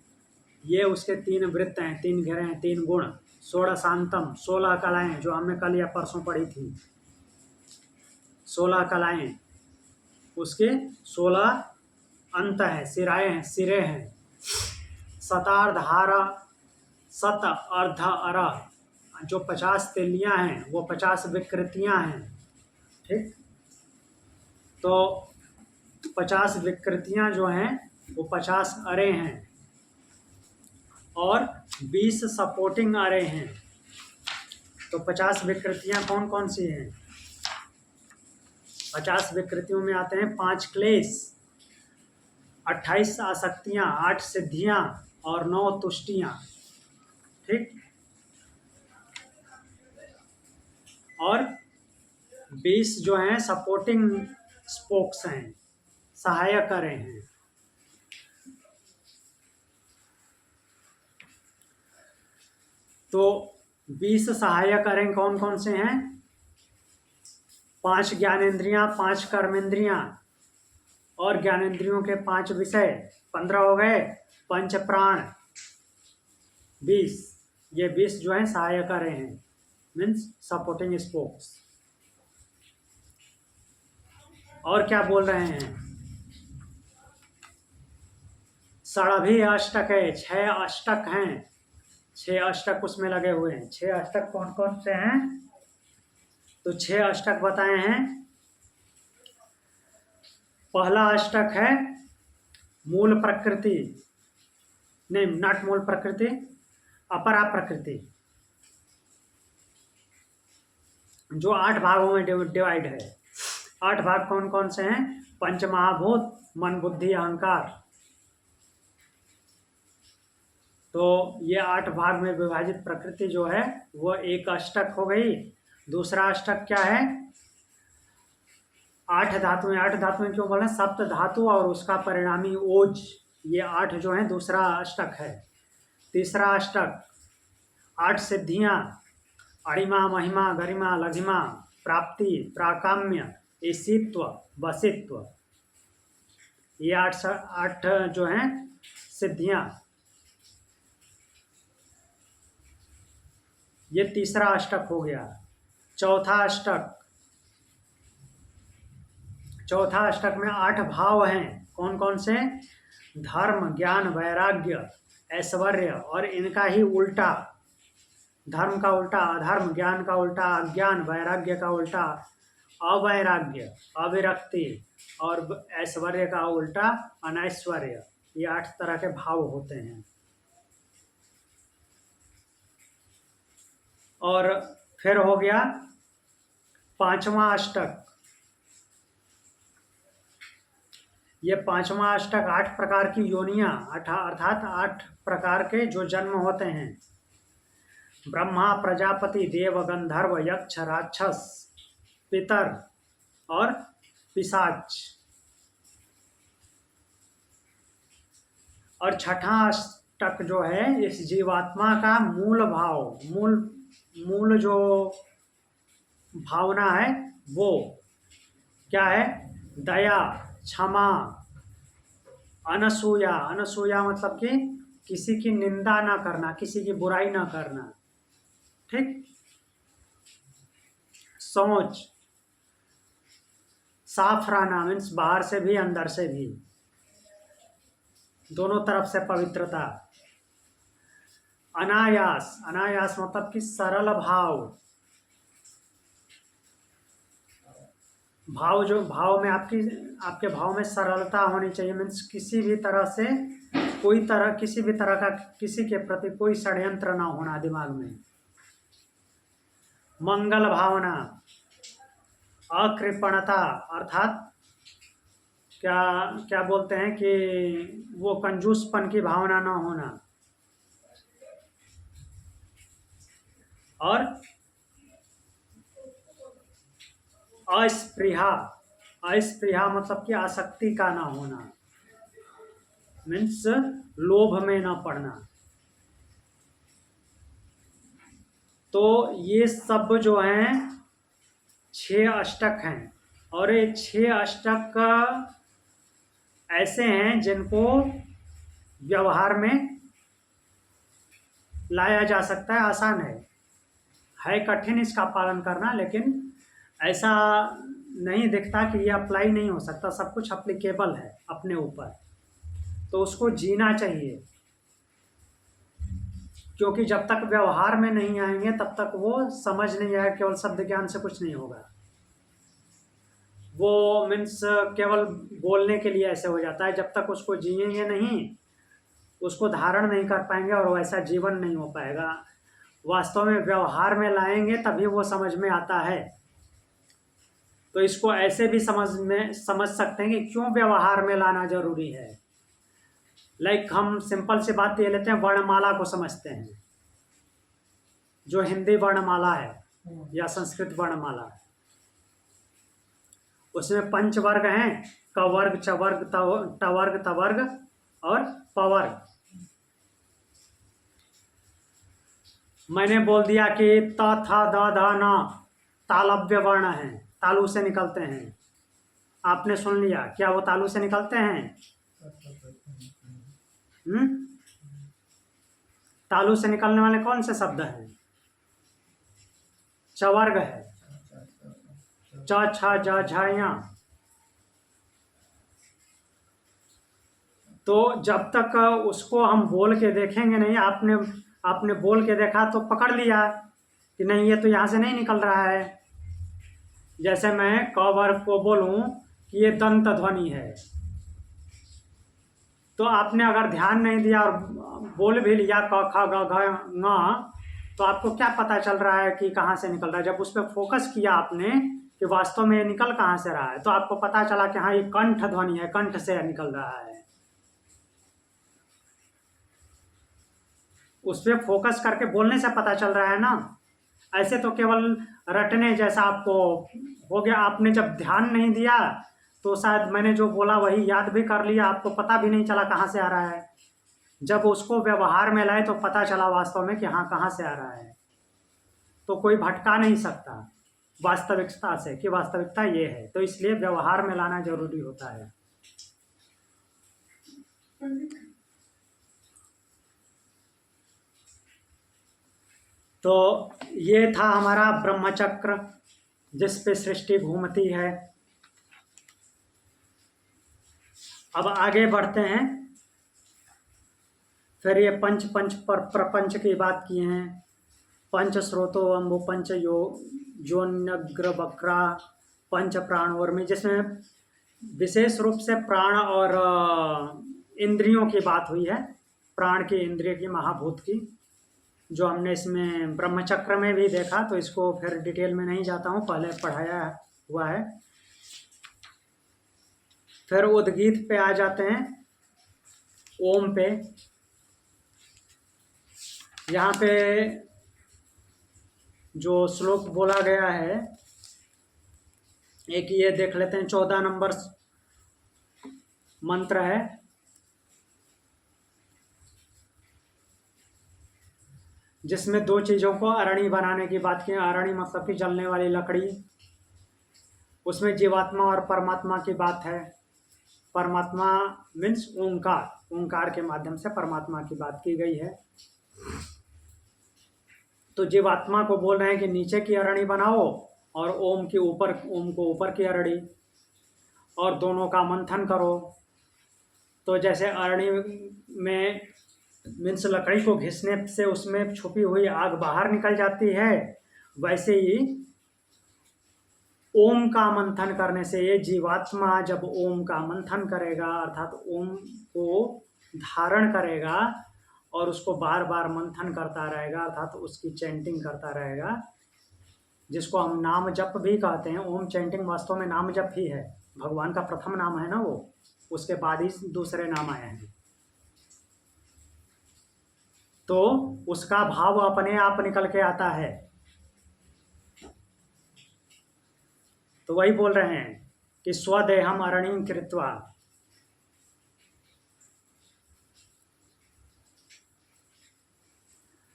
ये उसके 3 वृत्त हैं, 3 घेरे हैं, 3 गुण। षोड़शांतम, 16 कलाएं जो हमने कल या परसों पढ़ी थी, 16 कलाएं, उसके 16 अंत हैं, सिराएं हैं, सिरे हैं। शतार्धारा, शत अर्ध अर, जो 50 तिल्लियाँ हैं वो 50 विकृतियाँ हैं। ठीक, तो 50 विकृतियाँ जो हैं वो 50 अरे हैं और 20 सपोर्टिंग अरे हैं। तो 50 विकृतियाँ कौन कौन सी हैं? 50 विकृतियों में आते हैं 5 क्लेश, 28 आसक्तियाँ, 8 सिद्धियाँ और 9 तुष्टियाँ। ठीक, और 20 जो हैं सपोर्टिंग स्पोक्स हैं, सहायक अरे हैं। तो 20 सहायक अरे कौन कौन से हैं? 5 ज्ञानेंद्रियां, 5 कर्मेंद्रियां और ज्ञानेंद्रियों के 5 विषय, 15 हो गए। पंच प्राण 20, ये 20 जो हैं सहायक अरे हैं, मीन्स सपोर्टिंग स्पोक्स। और क्या बोल रहे हैं? षडभी अष्टक है, 6 अष्टक हैं, 6 अष्टक उसमें लगे हुए हैं। 6 अष्टक कौन कौन से हैं? तो 6 अष्टक बताए हैं। पहला अष्टक है मूल प्रकृति, नहीं, नॉट मूल प्रकृति, अपरा प्रकृति, जो 8 भागों में डिवाइड है। 8 भाग कौन कौन से हैं? पंच महाभूत, मन, बुद्धि, अहंकार। तो ये 8 भाग में विभाजित प्रकृति जो है वो एक अष्टक हो गई। दूसरा अष्टक क्या है? 8 धातुएं। 8 धातुएं क्यों बोले? सप्त धातु और उसका परिणामी ओज, ये 8 जो है दूसरा अष्टक है। तीसरा अष्टक 8 सिद्धियां, अणिमा, महिमा, गरिमा, लघिमा, प्राप्ति, प्राकाम्य, ईशित्व, वसित्व, ये 8 जो हैं सिद्धियां, ये तीसरा अष्टक हो गया। चौथा अष्टक में 8 भाव हैं। कौन कौन से? धर्म, ज्ञान, वैराग्य, ऐश्वर्य और इनका ही उल्टा, धर्म का उल्टा अधर्म, ज्ञान का उल्टा अज्ञान, वैराग्य का उल्टा अवैराग्य, अविरक्ति और ऐश्वर्य का उल्टा अनैश्वर्य। ये 8 तरह के भाव होते हैं। और फिर हो गया 5वां अष्टक, ये पांचवा अष्टक 8 प्रकार की योनियां अर्थात 8 प्रकार के जो जन्म होते हैं। ब्रह्मा, प्रजापति, देव, गंधर्व, यक्ष, राक्षस, पितर और पिशाच। और छठा अष्टक जो है इस जीवात्मा का मूल भाव, मूल जो भावना है वो क्या है? दया, क्षमा, अनसूया। अनसूया मतलब कि किसी की निंदा ना करना, किसी की बुराई ना करना, ठीक। सोच, साफ रहना, मीन्स बाहर से भी अंदर से भी, दोनों तरफ से पवित्रता। अनायास, अनायास मतलब कि सरल भाव, जो भाव में आपके भाव में सरलता होनी चाहिए। मीन्स किसी भी तरह से किसी भी तरह का किसी के प्रति कोई षड्यंत्र ना होना दिमाग में। मंगल भावना, अकृपणता अर्थात क्या बोलते हैं कि वो कंजूसपन की भावना ना होना। और अस्पृहा, अस्पृहा मतलब कि आसक्ति का ना होना, मीन्स लोभ में ना पड़ना। तो ये सब जो हैं 6 अष्टक हैं, और ये 6 अष्टक ऐसे हैं जिनको व्यवहार में लाया जा सकता है। आसान है कठिन इसका पालन करना, लेकिन ऐसा नहीं दिखता कि ये अप्लाई नहीं हो सकता। सब कुछ अप्लीकेबल है अपने ऊपर, तो उसको जीना चाहिए, क्योंकि जब तक व्यवहार में नहीं आएंगे तब तक वो समझ नहीं आएगा। केवल शब्द ज्ञान से कुछ नहीं होगा। वो मीन्स केवल बोलने के लिए ऐसे हो जाता है। जब तक उसको जिएंगे नहीं, उसको धारण नहीं कर पाएंगे और वैसा जीवन नहीं हो पाएगा। वास्तव में व्यवहार में लाएंगे तभी वो समझ में आता है। तो इसको ऐसे भी समझ सकते हैं कि क्यों व्यवहार में लाना जरूरी है। लाइक हम सिंपल सी बात ये लेते हैं, वर्णमाला को समझते हैं। जो हिंदी वर्णमाला है या संस्कृत वर्णमाला, उसमें 5 वर्ग हैं, क वर्ग, च वर्ग, ट वर्ग, त वर्ग और प वर्ग। मैंने बोल दिया कि त, थ, द, ध, न तालव्य वर्ण हैं, तालु से निकलते हैं। आपने सुन लिया, क्या वो तालु से निकलते हैं? तालु से निकलने वाले कौन से शब्द हैं? च वर्ग है, च, छ, ज, झ, य। तो जब तक उसको हम बोल के देखेंगे नहीं, आपने बोल के देखा तो पकड़ लिया कि नहीं ये तो यहाँ से नहीं निकल रहा है। जैसे मैं क वर्ग को बोलूं कि ये दंत ध्वनि है, तो आपने अगर ध्यान नहीं दिया और बोल भी लिया क, ख, ग, घ, ङ, तो आपको क्या पता चल रहा है कि कहाँ से निकल रहा है? जब उस पर फोकस किया आपने कि वास्तव में ये निकल कहाँ से रहा है, तो आपको पता चला कि हाँ ये कंठ ध्वनि है, कंठ से निकल रहा है। उस पर फोकस करके बोलने से पता चल रहा है ना। ऐसे तो केवल रटने जैसा आपको हो गया। आपने जब ध्यान नहीं दिया तो शायद मैंने जो बोला वही याद भी कर लिया, आपको पता भी नहीं चला कहाँ से आ रहा है। जब उसको व्यवहार में लाए तो पता चला वास्तव में कि हाँ कहाँ से आ रहा है। तो कोई भटका नहीं सकता वास्तविकता से कि वास्तविकता ये है। तो इसलिए व्यवहार में लाना जरूरी होता है। तो ये था हमारा ब्रह्मचक्र, जिस पे सृष्टि घूमती है। अब आगे बढ़ते हैं। फिर ये पंच प्रपंच की बात की हैं। पंच स्रोतो अम्बु, पंच योन्यग्र बक्रा, पंच प्राणवर्मी, जिसमें विशेष रूप से प्राण और इंद्रियों की बात हुई है। प्राण की, इंद्रिय की, महाभूत की, जो हमने इसमें ब्रह्मचक्र में भी देखा। तो इसको फिर डिटेल में नहीं जाता हूँ, पहले पढ़ाया हुआ है। फिर उद्गीत पे आ जाते हैं, ओम पे। यहाँ पे जो श्लोक बोला गया है, एक ये देख लेते हैं, 14 नंबर मंत्र है। जिसमें दो चीज़ों को अरणी बनाने की बात की। अरणी मतलब कि जलने वाली लकड़ी। उसमें जीवात्मा और परमात्मा की बात है। परमात्मा मीन्स ओंकार, ओंकार के माध्यम से परमात्मा की बात की गई है। तो जीवात्मा को बोल रहे हैं कि नीचे की अरणी बनाओ और ओम के ऊपर, ओम को ऊपर की अरणी, और दोनों का मंथन करो। तो जैसे अरणी में मीन्स लकड़ी को घिसने से उसमें छुपी हुई आग बाहर निकल जाती है, वैसे ही ओम का मंथन करने से ये जीवात्मा जब ओम का मंथन करेगा, अर्थात ओम को धारण करेगा और उसको बार बार मंथन करता रहेगा, अर्थात उसकी चैंटिंग करता रहेगा, जिसको हम नाम जप भी कहते हैं। ओम चैंटिंग वास्तव में नाम जप ही है। भगवान का प्रथम नाम है ना वो, उसके बाद ही दूसरे नाम आए हैं। तो उसका भाव अपने आप निकल के आता है। तो वही बोल रहे हैं कि स्वदेहम अरणिं कृत्वा,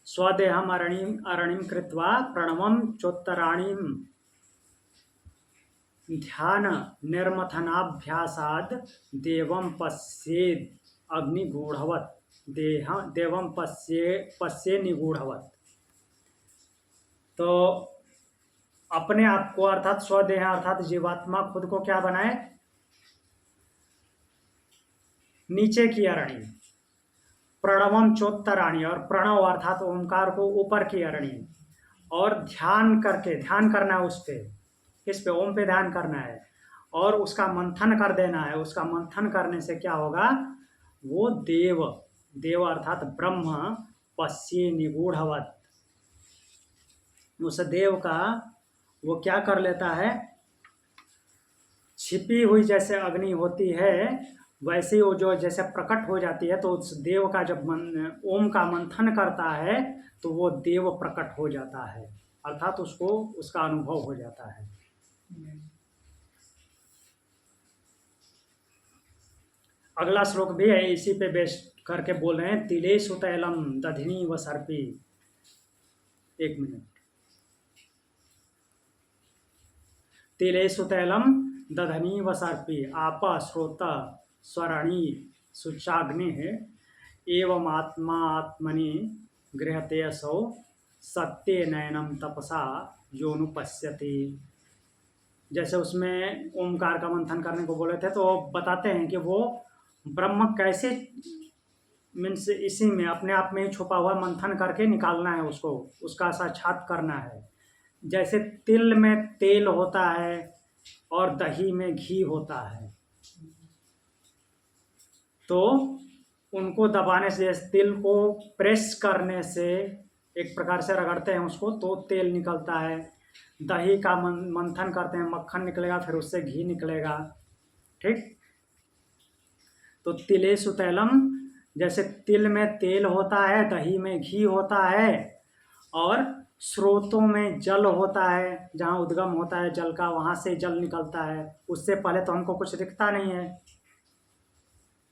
स्वदेहम अरणिं कृत्वा प्रणवम चोत्तराणिम ध्यान निर्मथनाभ्यासाद देवम पश्येद अग्निगूढ़वत, देवम पश्ये निगूढ़वत। तो अपने आप को अर्थात स्वदेह अर्थात जीवात्मा खुद को क्या बनाए, नीचे की अरणी, प्रणवम चोत्तराणी, और प्रणव अर्थात ओंकार को ऊपर की अरणी, और ध्यान करके, ध्यान करना है उस पे, किस पे, ओम पे ध्यान करना है और उसका मंथन कर देना है। उसका मंथन करने से क्या होगा, वो देव, देव अर्थात ब्रह्म, पश्ये निगूढ़वत, उस देव का वो क्या कर लेता है, छिपी हुई जैसे अग्नि होती है वैसे ही वो जो जैसे प्रकट हो जाती है। तो उस देव का जब ओम का मंथन करता है तो वो देव प्रकट हो जाता है, अर्थात उसको उसका अनुभव हो जाता है। अगला श्लोक भी है, इसी पे बेस करके बोल रहे हैं, तिलेषु तैलम दधिनी व सर्पी। एक मिनट, तिलेषु तैलम दधनी व सर्पी आपा श्रोत स्वरणी शुचाग्नि एवं आत्मा आत्मनि गृहते असौ सत्य नयनम तपसा योनुपश्यति। जैसे उसमें ओमकार का मंथन करने को बोले थे, तो बताते हैं कि वो ब्रह्म कैसे, मीन्स इसी में अपने आप में छुपा हुआ मंथन करके निकालना है उसको, उसका साक्षात करना है। जैसे तिल में तेल होता है और दही में घी होता है, तो उनको दबाने से, तिल को प्रेस करने से, एक प्रकार से रगड़ते हैं उसको तो तेल निकलता है। दही का मंथन करते हैं, मक्खन निकलेगा, फिर उससे घी निकलेगा। ठीक, तो तिलेषु तैलम, जैसे तिल में तेल होता है, दही में घी होता है, और स्रोतों में जल होता है, जहाँ उद्गम होता है जल का, वहाँ से जल निकलता है। उससे पहले तो हमको कुछ दिखता नहीं है।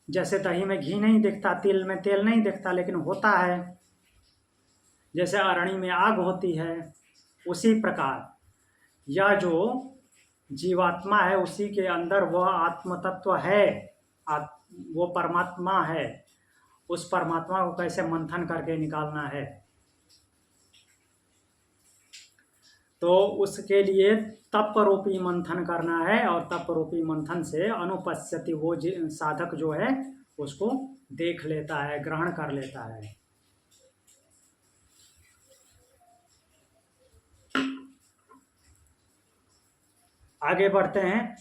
जैसे दही में घी नहीं दिखता, तिल में तेल नहीं दिखता, लेकिन होता है। जैसे अरणी में आग होती है, उसी प्रकार यह जो जीवात्मा है उसी के अंदर वह आत्म तत्व है, वो परमात्मा है। उस परमात्मा को कैसे मंथन करके निकालना है, तो उसके लिए तप रूपी मंथन करना है, और तप रूपी मंथन से अनुपश्यति, वो साधक जो है उसको देख लेता है, ग्रहण कर लेता है। आगे बढ़ते हैं।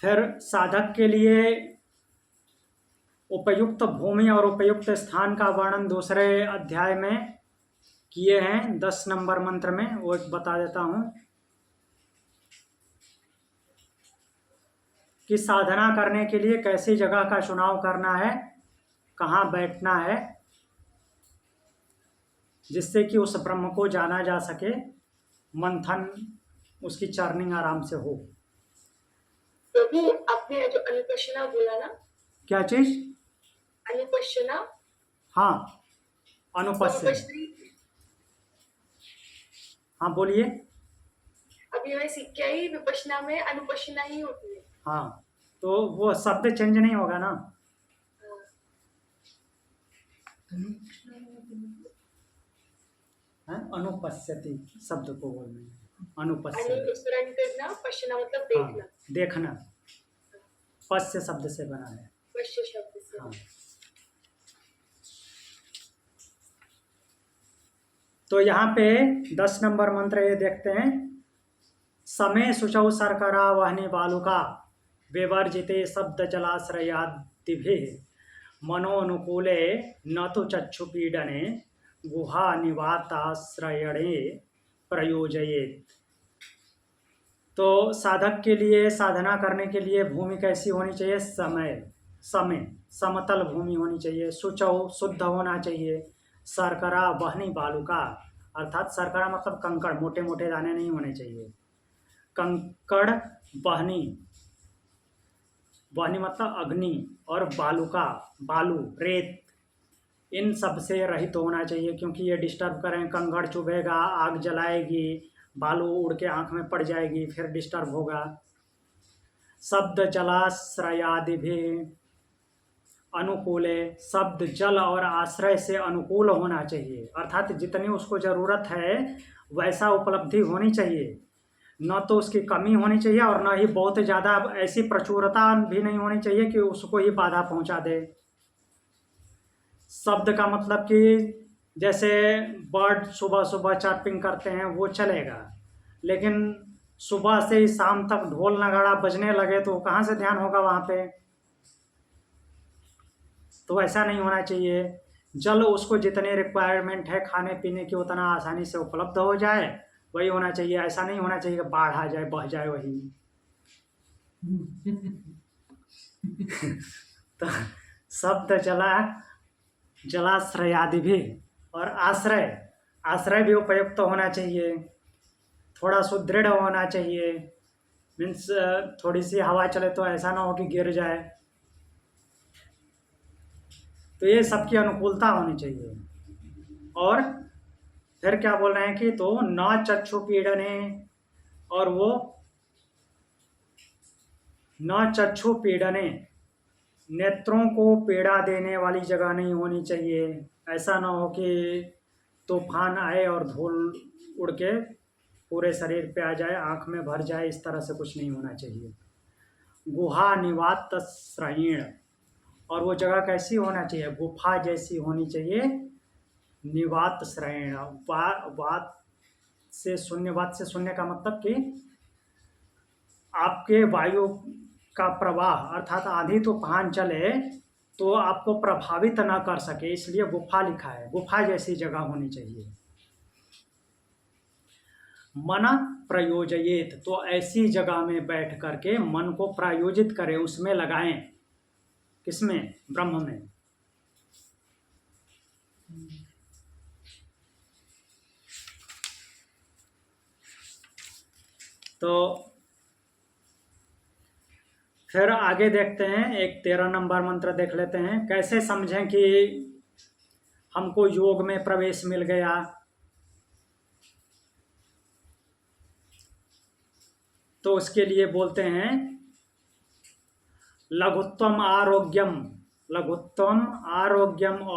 फिर साधक के लिए उपयुक्त भूमि और उपयुक्त स्थान का वर्णन दूसरे अध्याय में किए हैं 10 नंबर मंत्र में, वो एक बता देता हूं कि साधना करने के लिए कैसी जगह का चुनाव करना है, कहाँ बैठना है, जिससे कि उस ब्रह्म को जाना जा सके, मंथन उसकी चर्निंग आराम से हो। प्रभु आपने जो अनुपश्यना बोला ना, क्या चीज? अनुपश्यना, हाँ, अनुपस्य। हाँ बोलिए। अभी मैं सीख के आई, विपश्यना में अनुपश्यना ही होती है। हाँ, तो वो शब्द चेंज नहीं होगा ना। अनुपश्यति शब्द को बोलना है, अनुपश्यति। अनुसरण करना, पश्यना मतलब हाँ, देखना। देखना, पश्य शब्द से बना है। पश्य शब्द से। हाँ। तो यहाँ पे 10 नंबर मंत्र ये देखते हैं, समय शुचौ शर्करा वहनी बालुका विवर्जिते शब्द जलाश्रयादिभिः मनोनुकूले न तो चक्षुपीडने गुहा निवाताश्रयणे प्रयोजयेत्। तो साधक के लिए साधना करने के लिए भूमि कैसी होनी चाहिए? समय समतल भूमि होनी चाहिए, शुचौ शुद्ध होना चाहिए, शर्करा बहनी बालुका अर्थात शर्करा मतलब कंकड़, मोटे मोटे दाने नहीं होने चाहिए, कंकड़ बहनी, बहनी मतलब अग्नि, और बालुका बालू रेत, इन सब से रहित होना चाहिए, क्योंकि ये डिस्टर्ब करें, कंकड़ चुभेगा, आग जलाएगी, बालू उड़ के आँख में पड़ जाएगी, फिर डिस्टर्ब होगा। शब्द जलाश्रयादि भी अनुकूले, शब्द जल और आश्रय से अनुकूल होना चाहिए, अर्थात जितनी उसको ज़रूरत है वैसा उपलब्धि होनी चाहिए, न तो उसकी कमी होनी चाहिए और न ही बहुत ज़्यादा ऐसी प्रचुरता भी नहीं होनी चाहिए कि उसको ही बाधा पहुंचा दे। शब्द का मतलब कि जैसे बर्ड सुबह सुबह चर्पिंग करते हैं वो चलेगा, लेकिन सुबह से ही शाम तक ढोल नगाड़ा बजने लगे तो कहाँ से ध्यान होगा वहाँ पे? तो ऐसा नहीं होना चाहिए। जल उसको जितने रिक्वायरमेंट है खाने पीने की उतना आसानी से उपलब्ध हो जाए, वही होना चाहिए। ऐसा नहीं होना चाहिए कि बाढ़ आ जाए बह जाए वही। तो शब्द जलाश्रयादि भी, और आश्रय भी उपयुक्त होना चाहिए, थोड़ा सुदृढ़ होना चाहिए, मीन्स थोड़ी सी हवा चले तो ऐसा ना हो कि गिर जाए, तो ये सबकी अनुकूलता होनी चाहिए। और फिर क्या बोल रहे हैं कि तो न चक्षु पीड़ने, और वो न चक्षु पीड़ने, नेत्रों को पीड़ा देने वाली जगह नहीं होनी चाहिए। ऐसा ना हो कि तूफान आए और धूल उड़ के पूरे शरीर पे आ जाए, आँख में भर जाए, इस तरह से कुछ नहीं होना चाहिए। गुहा निवात श्रयण, और वो जगह कैसी होना चाहिए? गुफा जैसी होनी चाहिए। निवात श्रयण, वात से शून्य का मतलब कि आपके वायु का प्रवाह अर्थात आंधी तूफान चले तो आपको प्रभावित ना कर सके, इसलिए गुफा लिखा है। गुफा जैसी जगह होनी चाहिए। मन प्रयोजयेत, तो ऐसी जगह में बैठ करके मन को प्रायोजित करें, उसमें लगाएं। किसमें? ब्रह्म में। तो फिर आगे देखते हैं, एक 13 नंबर मंत्र देख लेते हैं। कैसे समझें कि हमको योग में प्रवेश मिल गया? तो उसके लिए बोलते हैं लघुत्वम आरोग्यम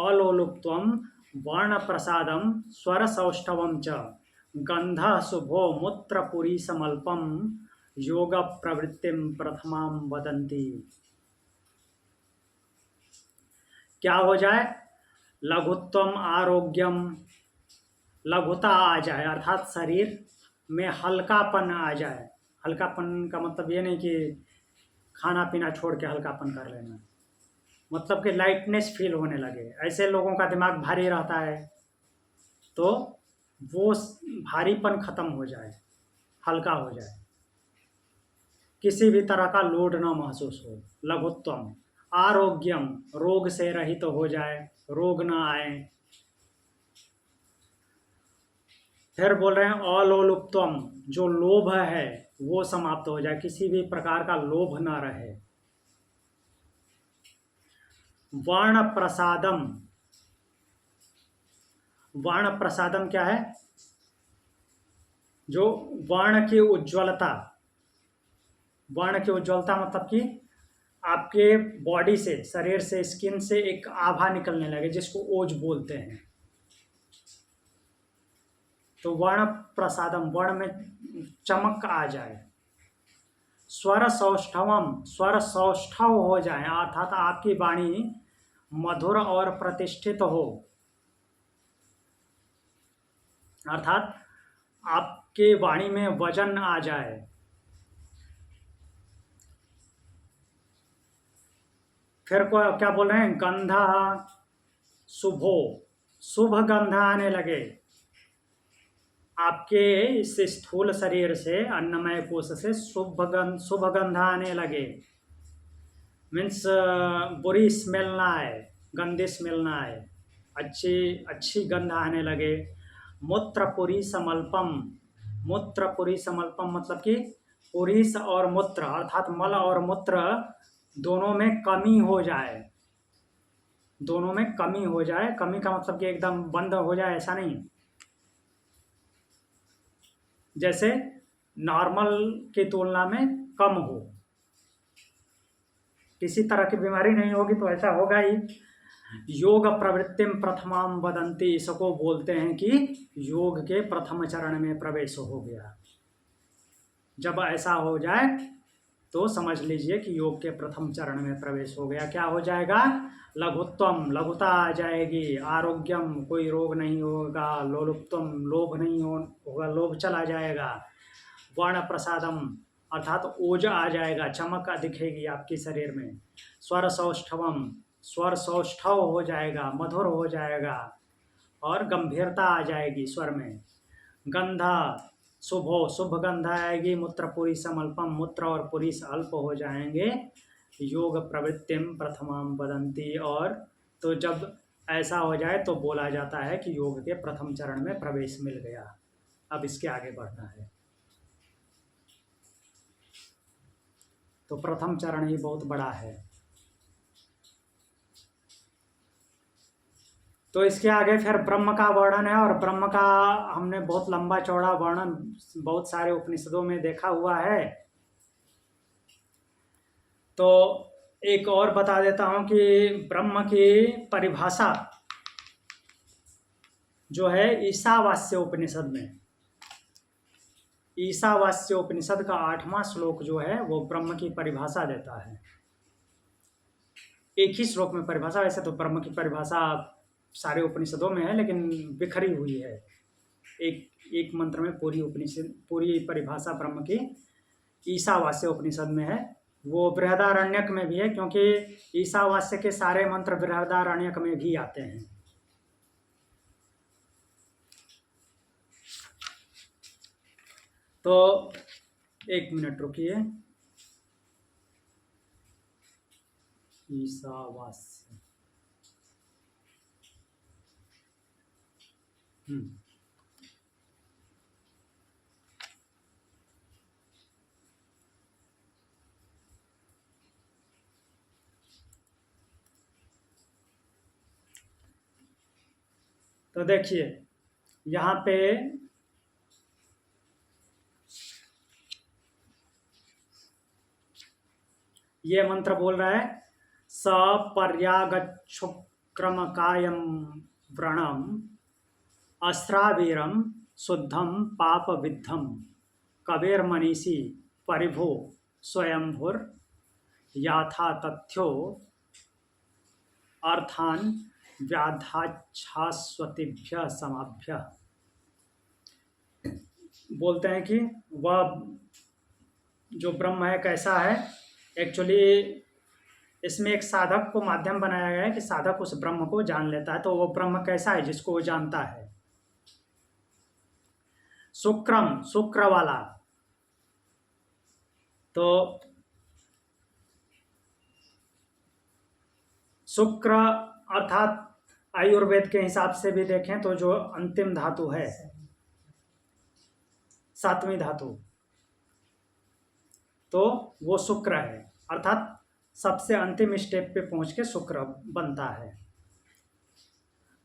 अलोलुप्त्वम वर्ण प्रसादम स्वर सौष्ठवम च गंध शुभो मूत्रपुरी समल्पम योग प्रवृत्तिम प्रथमाम वदंती। क्या हो जाए? लघुत्वम आरोग्यम, लघुता आ जाए अर्थात शरीर में हल्कापन आ जाए। हल्कापन का मतलब ये नहीं कि खाना पीना छोड़ के हल्कापन कर लेना, मतलब कि लाइटनेस फील होने लगे। ऐसे लोगों का दिमाग भारी रहता है, तो वो भारीपन खत्म हो जाए, हल्का हो जाए, किसी भी तरह का लोड ना महसूस हो। लघुत्वम, आरोग्यम, रोग से रहित तो हो जाए, रोग ना आए। फिर बोल रहे हैं अलोलुप्तम, जो लोभ है वो समाप्त हो जाए, किसी भी प्रकार का लोभ ना रहे। वर्ण प्रसादम, वर्ण प्रसादम क्या है? जो वर्ण की उज्ज्वलता, वर्ण की उज्ज्वलता मतलब कि आपके बॉडी से, शरीर से, स्किन से एक आभा निकलने लगे, जिसको ओज बोलते हैं। तो वर्ण प्रसादम, वर्ण में चमक आ जाए। स्वर सौष्ठवम, स्वर सौष्ठव हो जाए, अर्थात आपकी वाणी मधुर और प्रतिष्ठित हो, अर्थात आपके वाणी में वजन आ जाए। फिर को क्या बोल रहे हैं? गंधा शुभो, शुभ गंध आने लगे आपके इस स्थूल शरीर से, अन्नमय कोश से शुभ गंध आने लगे। मीन्स बुरी स्मेल ना आए, गंदी स्मेल ना आए, अच्छी अच्छी गंध आने लगे। मूत्रपुरी समल्पम, मूत्रपुरी समल्पम मतलब कि पुरीस और मूत्र, अर्थात मल और मूत्र दोनों में कमी हो जाए, दोनों में कमी हो जाए। कमी का मतलब कि एकदम बंद हो जाए ऐसा नहीं, जैसे नॉर्मल की तुलना में कम हो, किसी तरह की बीमारी नहीं होगी तो ऐसा होगा ही। योग प्रवृत्तिम प्रथमाम वदंती, इसको बोलते हैं कि योग के प्रथम चरण में प्रवेश हो गया। जब ऐसा हो जाए तो समझ लीजिए कि योग के प्रथम चरण में प्रवेश हो गया। क्या हो जाएगा? लघुत्वम, लघुता आ जाएगी। आरोग्यम, कोई रोग नहीं होगा। लोलुप्तम, लोभ नहीं होगा, लोभ चला जाएगा। वर्ण प्रसादम, अर्थात ओज आ जाएगा, चमक दिखेगी आपके शरीर में। स्वर सौष्ठवम, स्वर सौष्ठव हो जाएगा, मधुर हो जाएगा, और गंभीरता आ जाएगी स्वर में। गंधा शुभो, शुभ गंध आएगी। मूत्र पुरी समल्पम, मूत्र और पुरी अल्प हो जाएंगे। योग प्रवृत्तिम प्रथमाम वदंती, और तो जब ऐसा हो जाए तो बोला जाता है कि योग के प्रथम चरण में प्रवेश मिल गया। अब इसके आगे बढ़ना है। तो प्रथम चरण ही बहुत बड़ा है। तो इसके आगे फिर ब्रह्म का वर्णन है, और ब्रह्म का हमने बहुत लंबा चौड़ा वर्णन बहुत सारे उपनिषदों में देखा हुआ है। तो एक और बता देता हूं कि ब्रह्म की परिभाषा जो है ईशावास्य उपनिषद में, ईशावास्य उपनिषद का 8वां श्लोक जो है वो ब्रह्म की परिभाषा देता है। एक ही श्लोक में परिभाषा, वैसे तो ब्रह्म की परिभाषा सारे उपनिषदों में है, लेकिन बिखरी हुई है। एक मंत्र में पूरी उपनिषद, पूरी परिभाषा ब्रह्म की ईशावास्य उपनिषद में है। वो बृहदारण्यक में भी है, क्योंकि ईशावास्य के सारे मंत्र बृहदारण्यक में भी आते हैं। तो एक मिनट रुकिए। ईशावास्य, तो देखिए यहाँ पे ये मंत्र बोल रहा है, सपर्यागच्छुक्रमकायम व्रणम अस्त्रावीरम शुद्धम पाप विद्धम कबीर मनीषी परिभो स्वयंभुर याथा तथ्यो अर्थान व्याधाच्छास्वतिभ्य समाभ्य। बोलते हैं कि वह जो ब्रह्म है कैसा है, एक्चुअली इसमें एक साधक को माध्यम बनाया गया है कि साधक उस ब्रह्म को जान लेता है। तो वो ब्रह्म कैसा है जिसको वो जानता है? शुक्रम, शुक्र वाला। तो शुक्र अर्थात आयुर्वेद के हिसाब से भी देखें तो जो अंतिम धातु है, सातवीं धातु, तो वो शुक्र है। अर्थात सबसे अंतिम स्टेप पे पहुंच के शुक्र बनता है।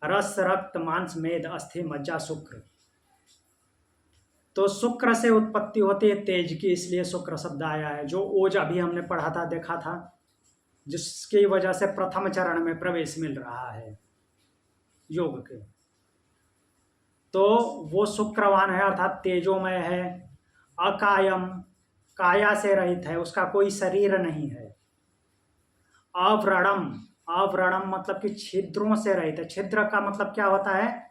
रस, रक्त, मांस, मेद, अस्थि, मज्जा, शुक्र। तो शुक्र से उत्पत्ति होती है तेज की, इसलिए शुक्र शब्द आया है। जो ओज अभी हमने पढ़ा था, देखा था, जिसकी वजह से प्रथम चरण में प्रवेश मिल रहा है योग के, तो वो शुक्रवान है अर्थात तेजोमय है। अकायम, काया से रहित है, उसका कोई शरीर नहीं है। अव्रणम, अव्रणम मतलब कि छिद्रों से रहित है। छिद्र का मतलब क्या होता है?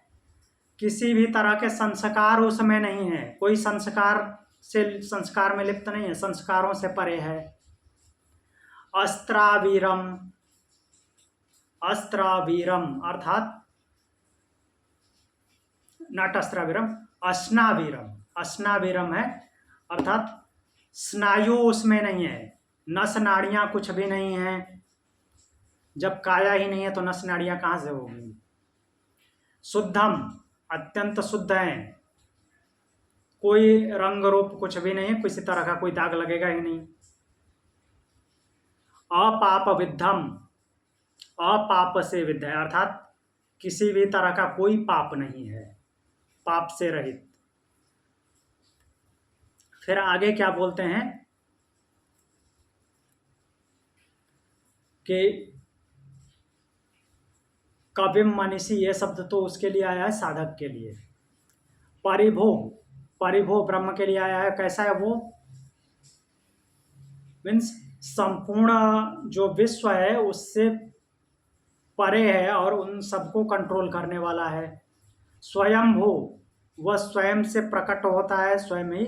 किसी भी तरह के संस्कार उसमें नहीं है, कोई संस्कार में लिप्त नहीं है, संस्कारों से परे है। अस्त्रावीरम, अस्त्रावीरम अर्थात नट अस्त्रावीरम, अस्नावीरम, अस्नावीरम है अर्थात स्नायु उसमें नहीं है, नस नाड़ियां कुछ भी नहीं है। जब काया ही नहीं है तो नस नाड़ियां कहाँ से होगी? शुद्धम, अत्यंत शुद्ध है, कोई रंग रूप कुछ भी नहीं है, किसी तरह का कोई दाग लगेगा ही नहीं। अपाप विद्धम, अपाप से विद्ध है अर्थात किसी भी तरह का कोई पाप नहीं है, पाप से रहित। फिर आगे क्या बोलते हैं कि कविम मनीषी, ये शब्द तो उसके लिए आया है साधक के लिए। परिभो, परिभो ब्रह्म के लिए आया है। कैसा है वो? मीन्स संपूर्ण जो विश्व है उससे परे है और उन सबको कंट्रोल करने वाला है। स्वयंभू, वह स्वयं से प्रकट होता है, स्वयं ही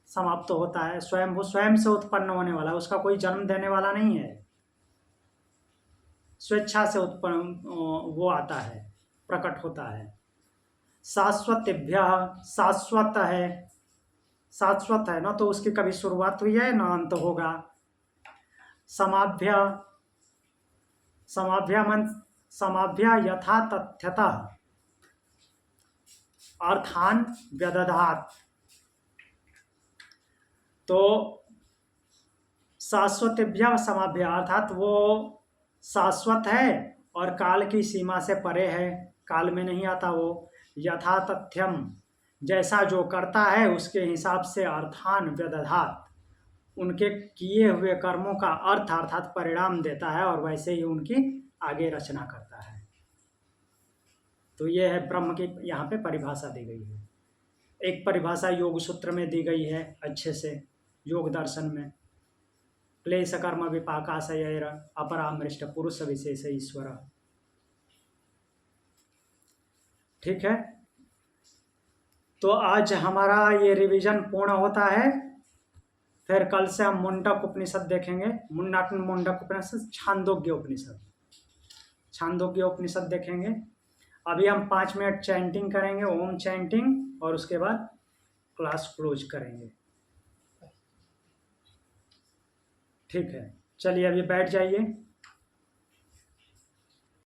समाप्त होता है। स्वयंभू, स्वयं से उत्पन्न होने वाला है, उसका कोई जन्म देने वाला नहीं है, स्वेच्छा से उत्पन्न वो आता है, प्रकट होता है। शाश्वतेभ्य, शाश्वत है, शाश्वत है ना, तो उसकी कभी शुरुआत हुई है ना अंत होगा। समाभ्य, समाभ्य मन समाभ्य यथा तथ्यतः अर्थान व्यदधात। तो शाश्वतेभ्य समाभ्य अर्थात वो शाश्वत है और काल की सीमा से परे है, काल में नहीं आता वो। यथा तथ्यम, जैसा जो करता है उसके हिसाब से अर्थान व्यदधात, उनके किए हुए कर्मों का अर्थ अर्थात परिणाम देता है और वैसे ही उनकी आगे रचना करता है। तो ये है ब्रह्म की यहाँ पे परिभाषा दी गई है। एक परिभाषा योग सूत्र में दी गई है अच्छे से, योग दर्शन में। क्लेश कर्म विपाकाशयर अपरामृष्ट पुरुष विशेष ईश्वर। ठीक है, तो आज हमारा ये रिवीजन पूर्ण होता है। फिर कल से हम मुंडक उपनिषद देखेंगे, मुंडक उपनिषद, छांदोग्य उपनिषद, छांदोग्य उपनिषद देखेंगे। अभी हम 5 मिनट चैंटिंग करेंगे, ओम चैंटिंग, और उसके बाद क्लास क्लोज करेंगे। ठीक है, चलिए अभी बैठ जाइए।